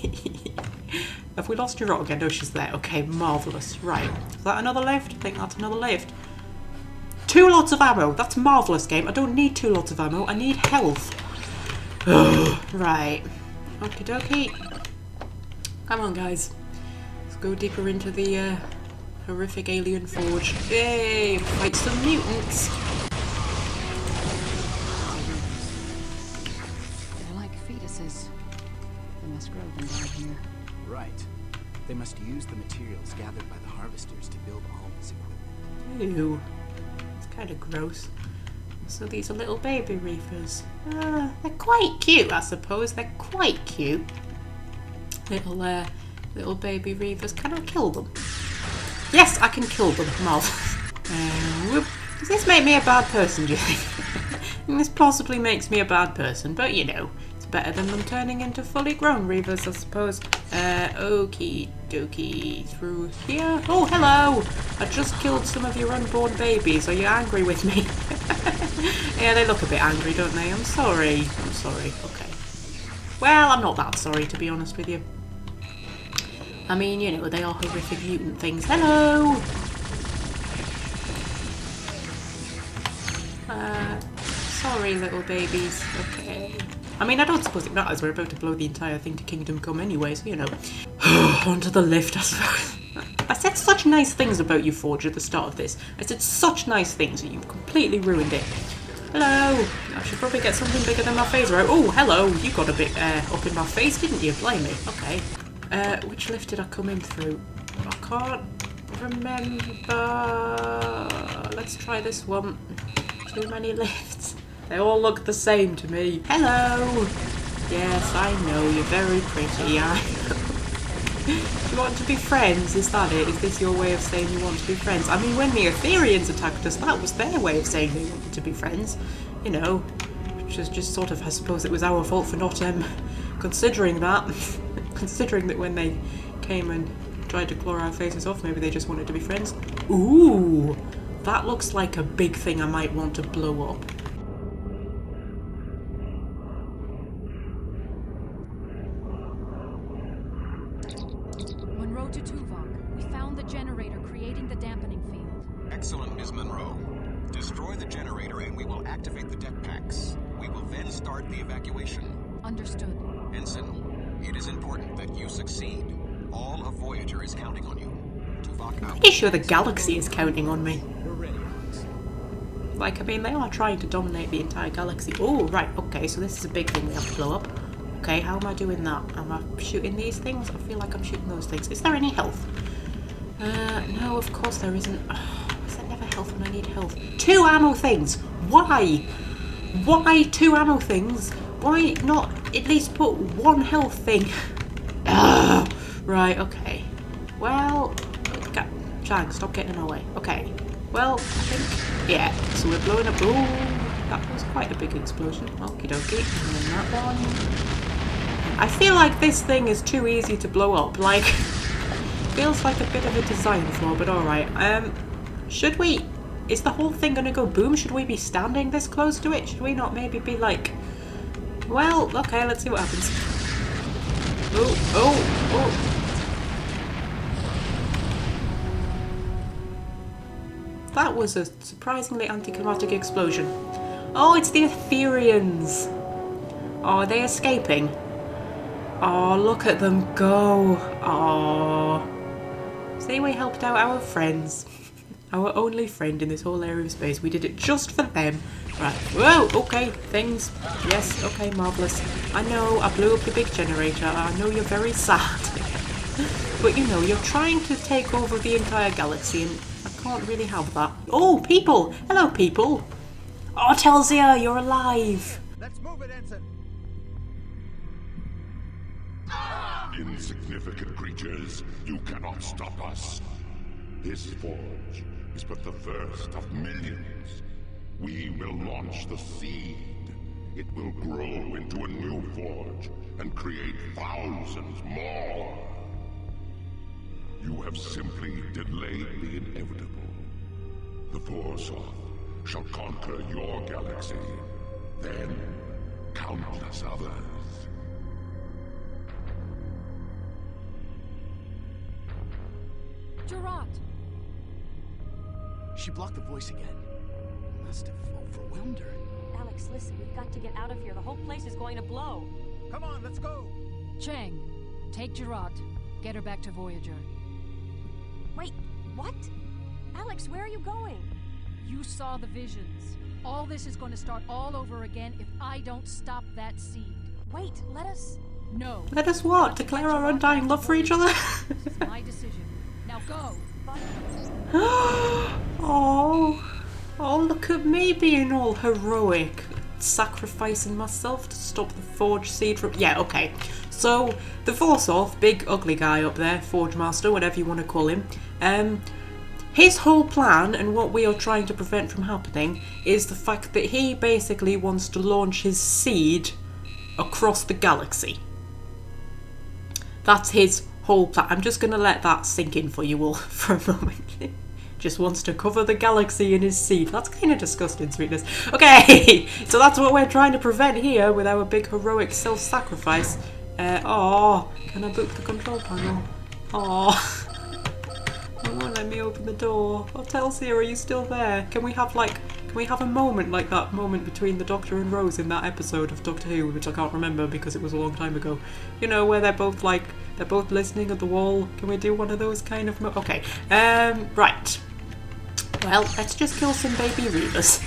Have we lost your rock again? No, she's there. Okay, marvellous. Right. Is that another lift? I think that's another lift. 2 lots of ammo. That's marvellous, game. I don't need 2 lots of ammo. I need health. Right. Okie dokie. Come on, guys. Let's go deeper into the horrific alien forge. Yay! Fight some mutants. They're like fetuses. They must grow them down here. Right. They must use the materials gathered by the harvesters to build all this equipment. Ew. It's kind of gross. So these are little baby reefers. They're quite cute, I suppose. They're quite cute. Little baby reefers. Can I kill them? Yes, I can kill them. Marvellous. Whoop. Does this make me a bad person, do you think? This possibly makes me a bad person, but you know, it's better than them turning into fully grown reefers, I suppose. Okie dokie. Through here. Oh, hello! I just killed some of your unborn babies. Are you angry with me? Yeah, they look a bit angry, don't they? I'm sorry. I'm sorry. Okay. Well, I'm not that sorry, to be honest with you. I mean, you know, they are horrific mutant things. Hello! Sorry, little babies. Okay. I mean, I don't suppose it matters. We're about to blow the entire thing to Kingdom Come anyway, so, you know. Onto the lift, I suppose. I said such nice things about you, Forge, at the start of this. I said such nice things, and you've completely ruined it. Hello! I should probably get something bigger than my face, right? Oh, hello! You got a bit up in my face, didn't you? Blame me. Okay. Which lift did I come in through? I can't remember. Let's try this one. Too many lifts. They all look the same to me. Hello! Yes, I know, you're very pretty, I know. Do you want to be friends? Is that it? Is this your way of saying you want to be friends? I mean, when the Ethereans attacked us, that was their way of saying they wanted to be friends. You know, which is just sort of, I suppose it was our fault for not considering that. Considering that when they came and tried to claw our faces off, maybe they just wanted to be friends. Ooh! That looks like a big thing I might want to blow up. Munro to Tuvok. We found the generator creating the dampening field. Excellent, Ms. Munro. Destroy the generator and we will activate the deck packs. We will then start the evacuation. Understood. Ensign, it is important that you succeed. All of Voyager is counting on you. Tuvok out. Pretty sure the galaxy is counting on me. Like, I mean, they are trying to dominate the entire galaxy. Oh, right, okay, so this is a big thing we have to blow up. Okay, how am I doing that? Am I shooting these things? I feel like I'm shooting those things. Is there any health? No, of course there isn't. Oh, is there never health when I need health? 2 ammo things! Why? Why 2 ammo things? Why not at least put 1 health thing? Right, okay. Well, Chang, stop getting in our way. Okay. Well, I think, yeah, so we're blowing up. Ooh, that was quite a big explosion. Okie dokie. And then that one. I feel like this thing is too easy to blow up. Like, feels like a bit of a design flaw, but alright. Should we, is the whole thing gonna go boom? Should we be standing this close to it? Should we not maybe be like, well, okay, let's see what happens. Oh, oh, oh. That was a surprisingly anticlimactic explosion. Oh, it's the Ethereans. Oh, are they escaping? Oh, look at them go. Oh. See, we helped out our friends. Our only friend in this whole area of space. We did it just for them. Right. Whoa, okay, things. Yes, okay, marvellous. I know, I blew up the big generator. I know you're very sad. But you know, you're trying to take over the entire galaxy and can't really have that. Oh, people! Hello, people! Oh, Telzia, you're alive! Let's move it, Ensign! Insignificant creatures, you cannot stop us. This forge is but the first of millions. We will launch the seed. It will grow into a new forge and create thousands more. You have simply delayed the inevitable. The Forsoth shall conquer your galaxy, then countless others. rot. She blocked the voice again. Must have overwhelmed her. Alex, listen, we've got to get out of here. The whole place is going to blow. Come on, let's go. Chang, take Gerard. Get her back to Voyager. Wait, what? Alex, where are you going? You saw the visions. All this is going to start all over again if I don't stop that seed. Wait, let us... No. Let us what? Declare our undying love for each other? This is my decision. Now go. Oh, look at me being all heroic. Sacrificing myself to stop the Forge Seed from... Yeah, okay. So, the Forsoth, big ugly guy up there, Forge Master, whatever you want to call him, his whole plan and what we are trying to prevent from happening is the fact that he basically wants to launch his seed across the galaxy. That's his whole plan. I'm just going to let that sink in for you all for a moment. Just wants to cover the galaxy in his seed. That's kind of disgusting, sweetness. Okay, so that's what we're trying to prevent here with our big heroic self-sacrifice. Can I book the control panel? It won't let me open the door. Oh, Telsia, are you still there? Can we have a moment like that moment between the Doctor and Rose in that episode of Doctor Who, which I can't remember because it was a long time ago. You know, where they're both listening at the wall. Can we do one of those kind of okay. Right. Well, let's just kill some baby Reavers.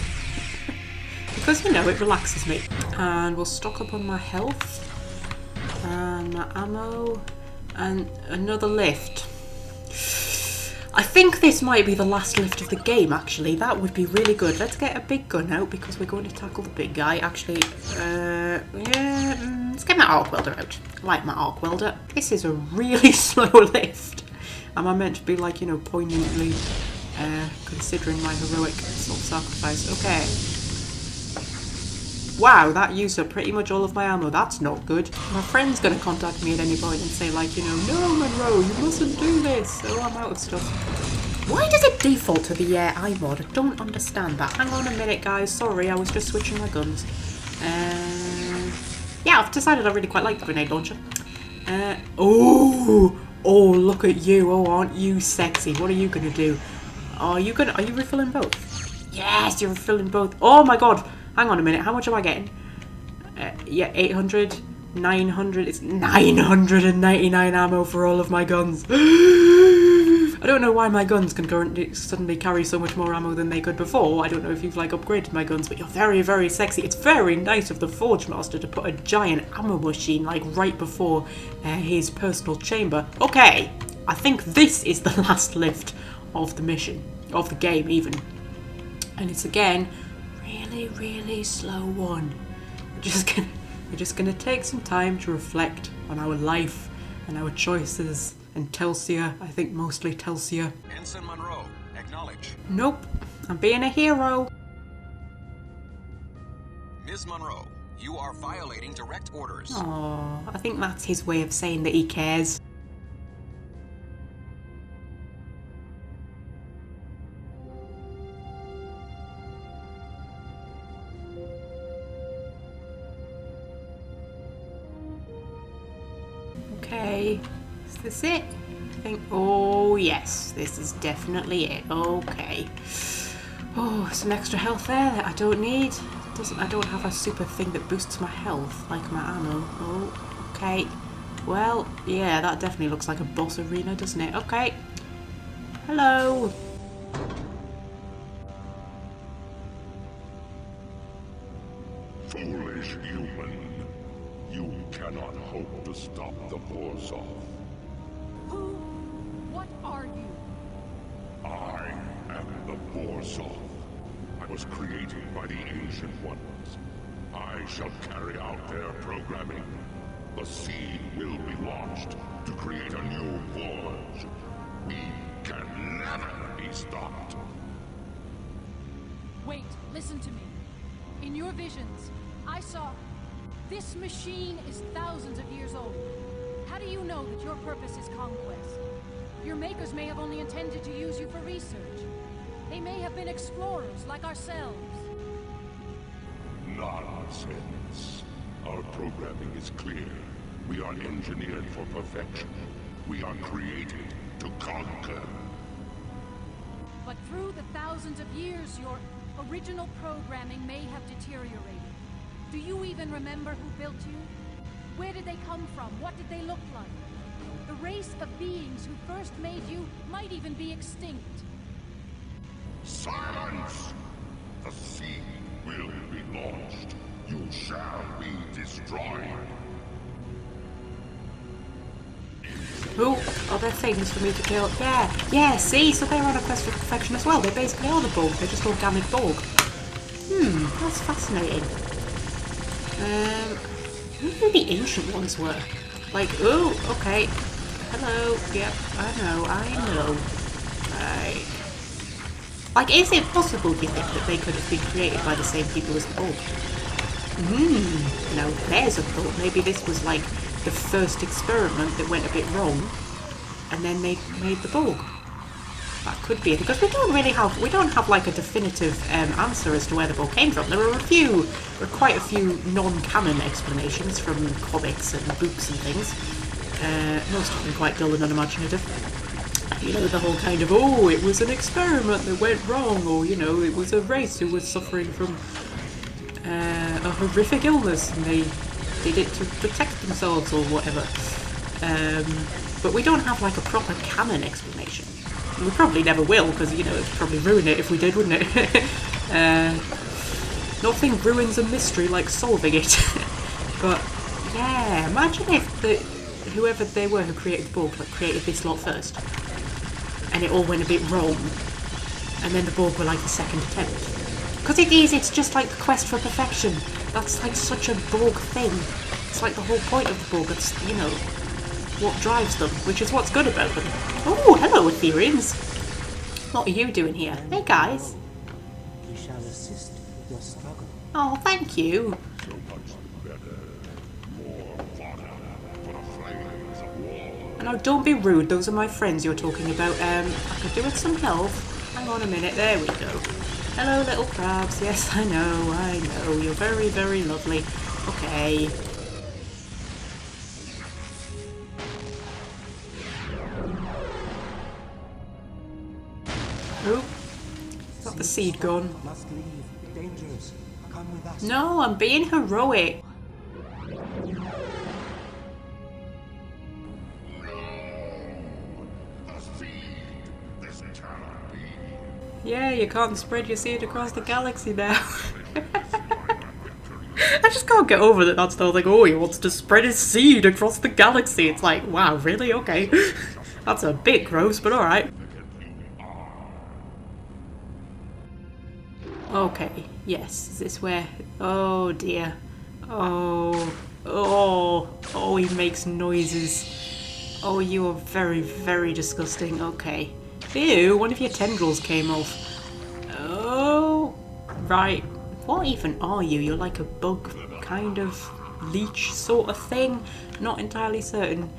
Because, you know, it relaxes me. And we'll stock up on my health. And my ammo. And another lift. I think this might be the last lift of the game, actually. That would be really good. Let's get a big gun out because we're going to tackle the big guy. Actually, let's get my arc welder out. I like my arc welder. This is a really slow lift. Am I meant to be, like, you know, poignantly considering my heroic self-sacrifice? Okay. Wow, that used up pretty much all of my ammo. That's not good. My friend's going to contact me at any point and say, like, you know, no, Monroe, you mustn't do this. So I'm out of stuff. Why does it default to the iMod? I don't understand that. Hang on a minute, guys. Sorry, I was just switching my guns. Yeah, I've decided I really quite like the grenade launcher. Oh, look at you. Oh, aren't you sexy? What are you going to do? Are you refilling both? Yes, you're refilling both. Oh my god. Hang on a minute, how much am I getting? Yeah, 800, 900, it's 999 ammo for all of my guns. I don't know why my guns can currently suddenly carry so much more ammo than they could before. I don't know if you've, like, upgraded my guns, but you're very, very sexy. It's very nice of the Forge Master to put a giant ammo machine, like, right before his personal chamber. Okay, I think this is the last lift of the mission, of the game even. And it's, again, really slow one. We're just gonna take some time to reflect on our life and our choices. And Telsia, I think mostly Telsia. Ensign Munro, acknowledge. Nope, I'm being a hero. Ms. Munro, you are violating direct orders. Oh, I think that's his way of saying that he cares. Okay, is this it? I think, oh yes, this is definitely it. Okay. Oh, some extra health there that I don't need. I don't have a super thing that boosts my health, like my ammo. Oh, okay. Well, yeah, that definitely looks like a boss arena, doesn't it? Okay. Hello. Foolish human. You cannot hope to stop the Forsoth. Who? What are you? I am the Forsoth. I was created by the Ancient Ones. I shall carry out their programming. The seed will be launched to create a new Forge. We can never be stopped. Wait, listen to me. In your visions, I saw... This machine is thousands of years old. How do you know that your purpose is conquest? Your makers may have only intended to use you for research. They may have been explorers like ourselves. Nonsense. Our programming is clear. We are engineered for perfection. We are created to conquer. But through the thousands of years, your original programming may have deteriorated. Do you even remember who built you? Where did they come from? What did they look like? The race of beings who first made you might even be extinct. Silence! The seed will be launched. You shall be destroyed. Oh, are there things for me to kill? Yeah, see? So they're on a quest for perfection as well. They basically are the Borg. They're just organic Borg. That's fascinating. Who the ancient ones were? Like, oh, okay. Hello. Yep, I know. Right. Like, is it possible, do you think, that they could have been created by the same people as the Borg? Now there's a thought. Maybe this was like the first experiment that went a bit wrong, and then they made the Borg. That could be it, because we don't have like a definitive answer as to where the Borg came from. There are quite a few non-canon explanations from comics and books and things. Most of them quite dull and unimaginative. You know, the whole kind of, oh, it was an experiment that went wrong, or, you know, it was a race who was suffering from a horrific illness and they did it to protect themselves or whatever. But we don't have like a proper canon explanation. We probably never will, because, you know, it'd probably ruin it if we did, wouldn't it? Nothing ruins a mystery like solving it. But yeah, imagine if whoever they were who created the Borg created this lot first, and it all went a bit wrong, and then the Borg were like the second attempt. Because it's just like the quest for perfection. That's like such a Borg thing. It's like the whole point of the Borg. It's, you know, what drives them, which is what's good about them. Oh, hello, Ethereans. What are you doing here? Hey, guys. We shall assist your struggle. Oh, thank you. So much the better. More fodder for the flames of war. No, don't be rude. Those are my friends you're talking about. I could do with some help. Hang on a minute. There we go. Hello, little crabs. Yes, I know. You're very, very lovely. Okay. Oh, got the seed gone. Must leave. Dangerous. Come with us. No, I'm being heroic. Yeah, you can't spread your seed across the galaxy now. I just can't get over that. That's the whole thing. Oh, he wants to spread his seed across the galaxy. It's like, wow, really? Okay. That's a bit gross, but alright. Okay, yes, is this where... Oh dear. Oh, he makes noises. Oh, you are very, very disgusting. Okay. Ew, one of your tendrils came off. Oh, right. What even are you? You're like a bug kind of leech sort of thing? Not entirely certain.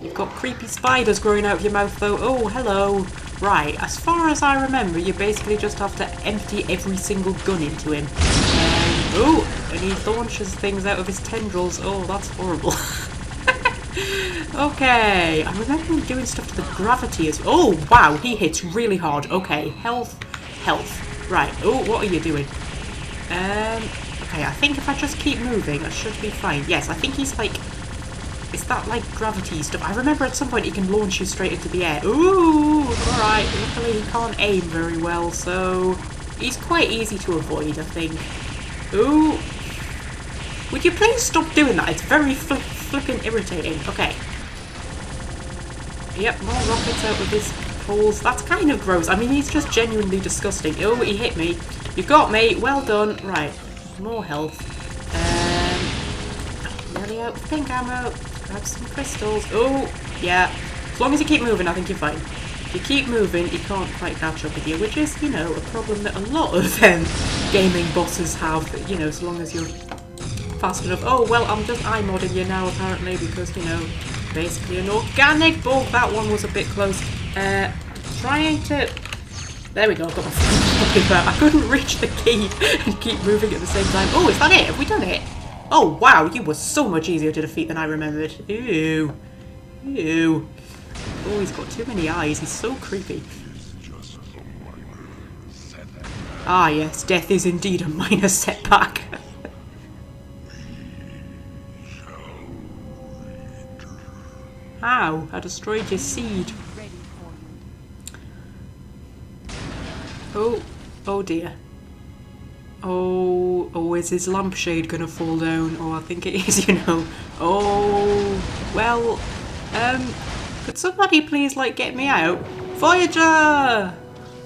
You've got creepy spiders growing out of your mouth though. Oh, hello. Right, as far as I remember, you basically just have to empty every single gun into him. And he launches things out of his tendrils. Oh, that's horrible. Okay, I remember him doing stuff to the gravity as well. Oh, wow, he hits really hard. Okay, health. Right, oh, what are you doing? Okay, I think if I just keep moving, I should be fine. Yes, I think he's like... Is that like gravity stuff? I remember at some point he can launch you straight into the air. Ooh, alright. Luckily he can't aim very well, so he's quite easy to avoid, I think. Ooh. Would you please stop doing that? It's very flippin' irritating. Okay. Yep, more rockets out with his poles. That's kind of gross. I mean, he's just genuinely disgusting. Oh, he hit me. You got me. Well done. Right. More health. Nearly out with pink ammo. Grab some crystals. Oh, yeah. As long as you keep moving, I think you're fine. If you keep moving, he can't quite catch up with you, which is, you know, a problem that a lot of gaming bosses have, you know, so long as you're fast enough. Oh, well, I'm just eye-modding you now, apparently, because, you know, basically an organic Borg. That one was a bit close. Trying to... There we go, I've got my phone up. I couldn't reach the key and keep moving at the same time. Oh, is that it? Have we done it? Oh, wow, you were so much easier to defeat than I remembered. Ew. Oh, he's got too many eyes. He's so creepy. Ah yes, death is indeed a minor setback. Ow, I destroyed your seed. Oh, oh dear. Oh, is his lampshade gonna fall down? Oh, I think it is, you know. Oh, well, could somebody please, like, get me out? Voyager!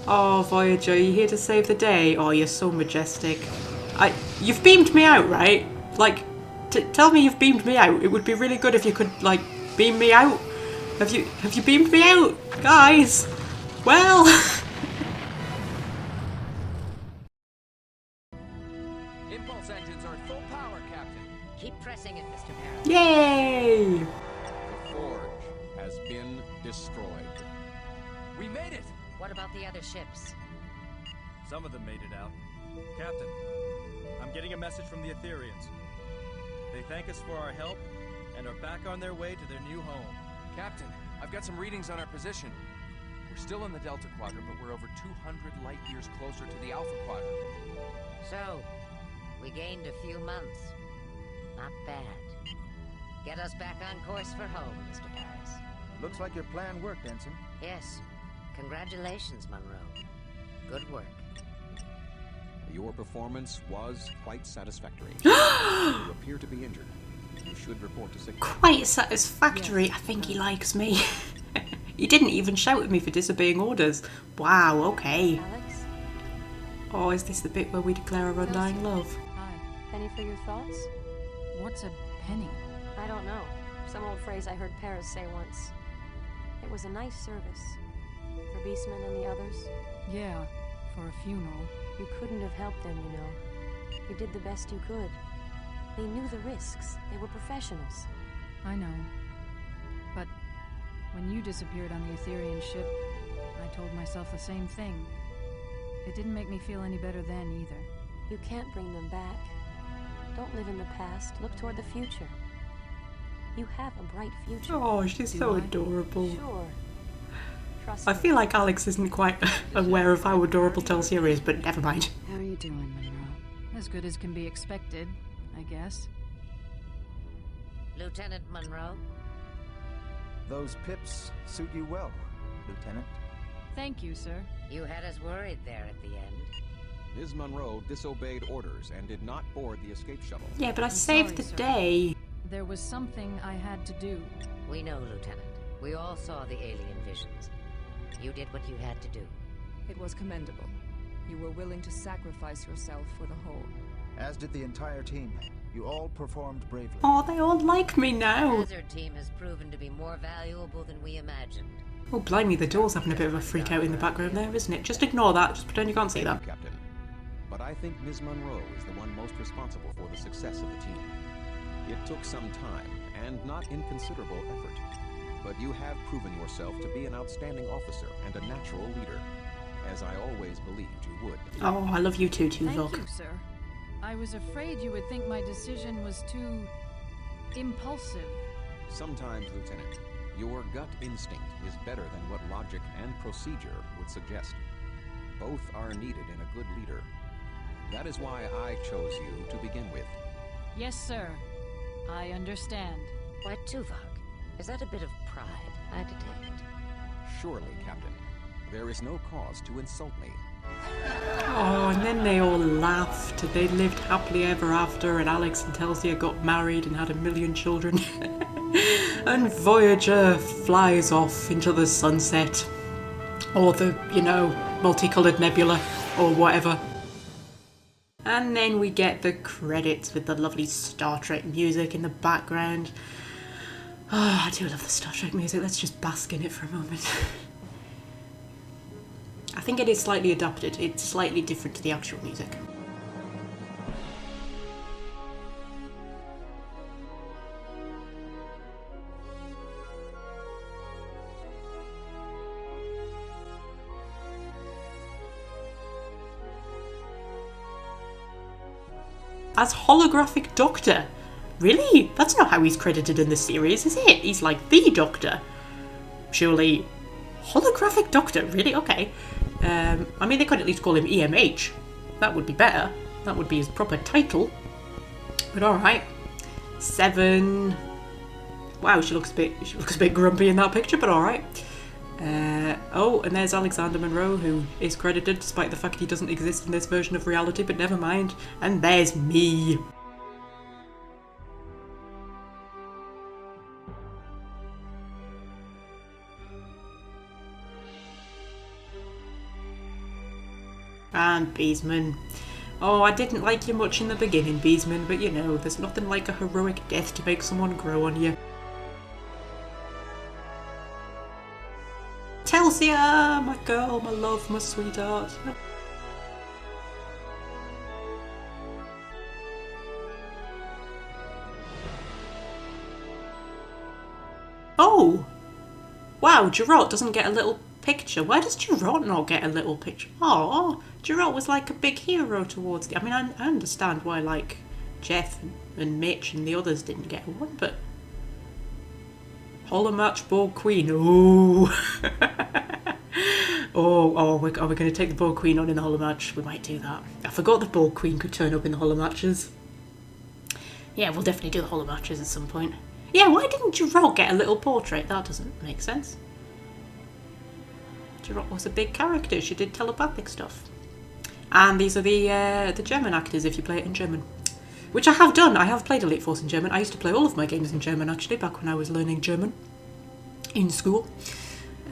Oh, Voyager, you here to save the day? Oh, you're so majestic. You've beamed me out, right? Like, tell me you've beamed me out. It would be really good if you could, like, beam me out. Have you beamed me out? Guys! Well... Impulse engines are at full power, Captain. Keep pressing it, Mr. Paris. Yay! The Forge has been destroyed. We made it! What about the other ships? Some of them made it out. Captain, I'm getting a message from the Etherians. They thank us for our help and are back on their way to their new home. Captain, I've got some readings on our position. We're still in the Delta Quadrant, but we're over 200 light years closer to the Alpha Quadrant. So, we gained a few months. Not bad. Get us back on course for home, Mr. Paris. Looks like your plan worked, Ensign. Yes. Congratulations, Munro. Good work. Your performance was quite satisfactory. You appear to be injured. You should report to sick. Quite satisfactory. I think he likes me. He didn't even shout at me for disobeying orders. Wow, okay. Alex? Oh, is this the bit where we declare our undying love? Hi. Penny for your thoughts? What's a penny? I don't know. Some old phrase I heard Paris say once. It was a nice service. For Beastman and the others. Yeah, for a funeral. You couldn't have helped them, you know. You did the best you could. They knew the risks. They were professionals. I know. But when you disappeared on the Etherian ship, I told myself the same thing. It didn't make me feel any better then, either. You can't bring them back. Don't live in the past. Look toward the future. You have a bright future. Oh, she's so adorable. Sure. Trust I me. feel like Alex isn't quite aware of how adorable Telsia is, but never mind. How are you doing, Munro? As good as can be expected, I guess. Lieutenant Munro? Those pips suit you well, Lieutenant. Thank you, sir. You had us worried there at the end. Ms. Munro disobeyed orders and did not board the escape shuttle. Yeah, but I I'm saved sorry, the sir. day. There was something I had to do. We know, Lieutenant. We all saw the alien visions. You did what you had to do. It was commendable. You were willing to sacrifice yourself for the whole. As did the entire team. You all performed bravely. Oh, they all like me The now. Hazard team has proven to be more valuable than we imagined. Oh, blimey, the door's having a bit of a freak out in the background there, isn't it? Just ignore that. Just pretend you can't see that. Captain. But I think Ms. Munro is the one most responsible for the success of the team. It took some time and not inconsiderable effort. But you have proven yourself to be an outstanding officer and a natural leader, as I always believed you would. Oh, I love you too, Thank Tuvok. you, sir. I was afraid you would think my decision was too... impulsive. Sometimes, Lieutenant, your gut instinct is better than what logic and procedure would suggest. Both are needed in a good leader. That is why I chose you to begin with. Yes, sir. I understand. Why, Tuvok, is that a bit of pride I detect? Surely, Captain. There is no cause to insult me. Oh, and then they all laughed. They lived happily ever after, and Alex and Telsia got married and had 1,000,000 children. And Voyager flies off into the sunset. Or the, you know, multicoloured nebula, or whatever. And then we get the credits with the lovely Star Trek music in the background. Oh, I do love the Star Trek music. Let's just bask in it for a moment. I think it is slightly adapted. It's slightly different to the actual music. As holographic Doctor. Really? That's not how he's credited in the series, is it? He's like the Doctor. Surely. Holographic Doctor? Really? Okay. I mean, they could at least call him EMH. That would be better. That would be his proper title. But alright. 7. Wow, she looks a bit grumpy in that picture, but alright. Oh, and there's Alexander Munro, who is credited despite the fact he doesn't exist in this version of reality, but never mind. And there's me. And Beesman. Oh, I didn't like you much in the beginning, Beesman, but you know, there's nothing like a heroic death to make someone grow on you. Telsia, my girl, my love, my sweetheart. Oh! Wow, Geralt doesn't get a little picture. Why does Geralt not get a little picture? Oh, Geralt was like a big hero towards the... I mean, I understand why, like, Jeff and Mitch and the others didn't get one, but... Holomatch Borg Queen. Ooh. Are we going to take the Borg Queen on in the Holomatch? We might do that. I forgot the Borg Queen could turn up in the Holomatches. Yeah, we'll definitely do the Holomatches at some point. Yeah, why didn't Geralt get a little portrait? That doesn't make sense. Geralt was a big character. She did telepathic stuff. And these are the German actors if you play it in German. Which I have done. I have played Elite Force in German. I used to play all of my games in German, actually, back when I was learning German in school.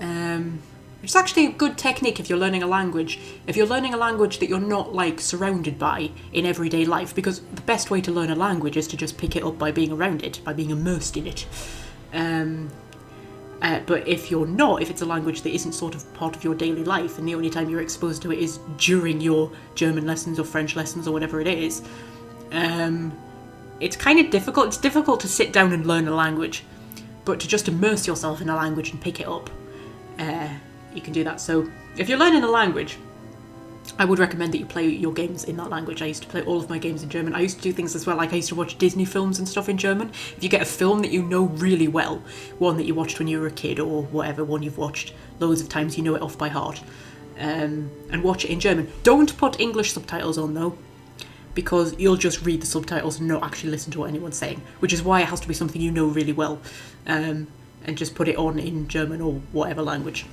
It's actually a good technique if you're learning a language. If you're learning a language that you're not, like, surrounded by in everyday life, because the best way to learn a language is to just pick it up by being around it, by being immersed in it. But if you're not, if it's a language that isn't sort of part of your daily life, and the only time you're exposed to it is during your German lessons or French lessons or whatever it is, it's kind of difficult. It's difficult to sit down and learn a language, but to just immerse yourself in a language and pick it up, you can do that. So if you're learning a language, I would recommend that you play your games in that language. I used to play all of my games in German. I used to do things as well, like I used to watch Disney films and stuff in German. If you get a film that you know really well, one that you watched when you were a kid or whatever, one you've watched loads of times, you know it off by heart, and watch it in German. Don't put English subtitles on though, because you'll just read the subtitles and not actually listen to what anyone's saying, which is why it has to be something you know really well, and just put it on in German or whatever language.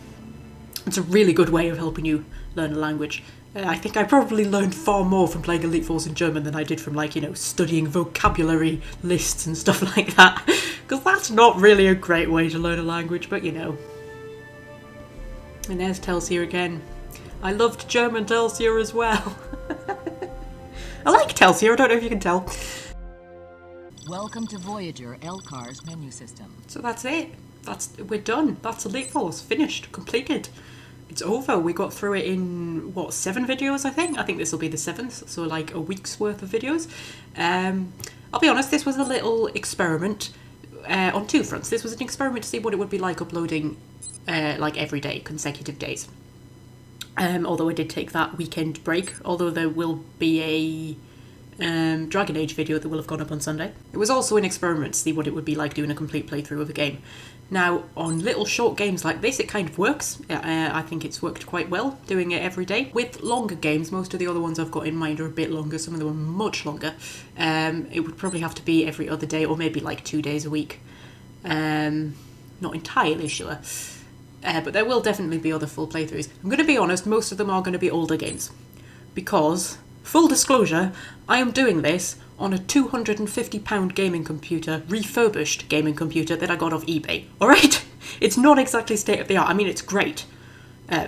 It's a really good way of helping you learn a language. I think I probably learned far more from playing Elite Force in German than I did from, like, you know, studying vocabulary lists and stuff like that, because that's not really a great way to learn a language, but you know. And there's Telsia again. I loved German Telsia as well. I like Telsia, I don't know if you can tell. Welcome to Voyager, Elkar's menu system. So that's it. We're done. That's Elite Force. Finished. Completed. It's over. We got through it in, what, 7 videos, I think? I think this will be the 7th, so like a week's worth of videos. I'll be honest, this was a little experiment on 2 fronts. This was an experiment to see what it would be like uploading like every day, consecutive days. Although I did take that weekend break, although there will be a Dragon Age video that will have gone up on Sunday. It was also an experiment to see what it would be like doing a complete playthrough of a game. Now, on little short games like this, it kind of works. I think it's worked quite well, doing it every day. With longer games, most of the other ones I've got in mind are a bit longer, some of them are much longer. It would probably have to be every other day, or maybe like 2 days a week. Not entirely sure. But there will definitely be other full playthroughs. I'm going to be honest, most of them are going to be older games. Because, full disclosure, I am doing this on a £250 gaming computer, refurbished gaming computer that I got off eBay. Alright? It's not exactly state of the art. I mean, it's great.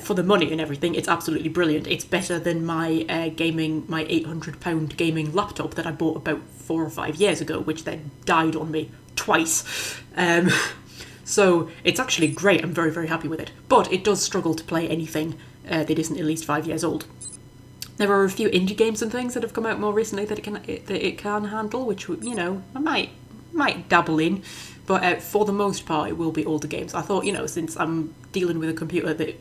For the money and everything, it's absolutely brilliant. It's better than my my £800 gaming laptop that I bought about 4 or 5 years ago, which then died on me twice. So it's actually great. I'm very, very happy with it. But it does struggle to play anything that isn't at least 5 years old. There are a few indie games and things that have come out more recently that it can handle, which, you know, I might dabble in. But for the most part, it will be older games. I thought, you know, since I'm dealing with a computer that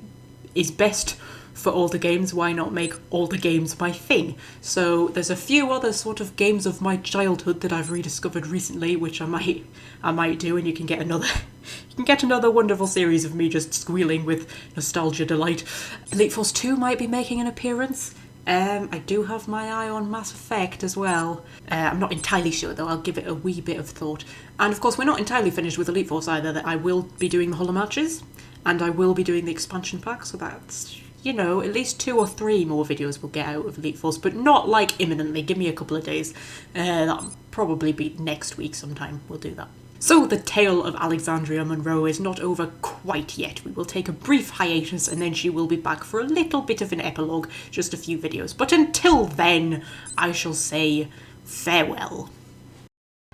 is best for older games, why not make older games my thing? So there's a few other sort of games of my childhood that I've rediscovered recently, which I might do, and you can get another wonderful series of me just squealing with nostalgia delight. Elite Force 2 might be making an appearance. I do have my eye on Mass Effect as well. I'm not entirely sure though, I'll give it a wee bit of thought. And of course we're not entirely finished with Elite Force either, that I will be doing the holo matches, and I will be doing the expansion pack, so that's, you know, at least 2 or 3 more videos we'll get out of Elite Force, but not like imminently, give me a couple of days. That'll probably be next week sometime, we'll do that. So the tale of Alexandria Munro is not over quite yet. We will take a brief hiatus and then she will be back for a little bit of an epilogue, just a few videos. But until then, I shall say farewell.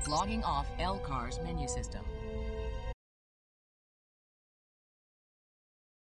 Logging off LCAR's menu system.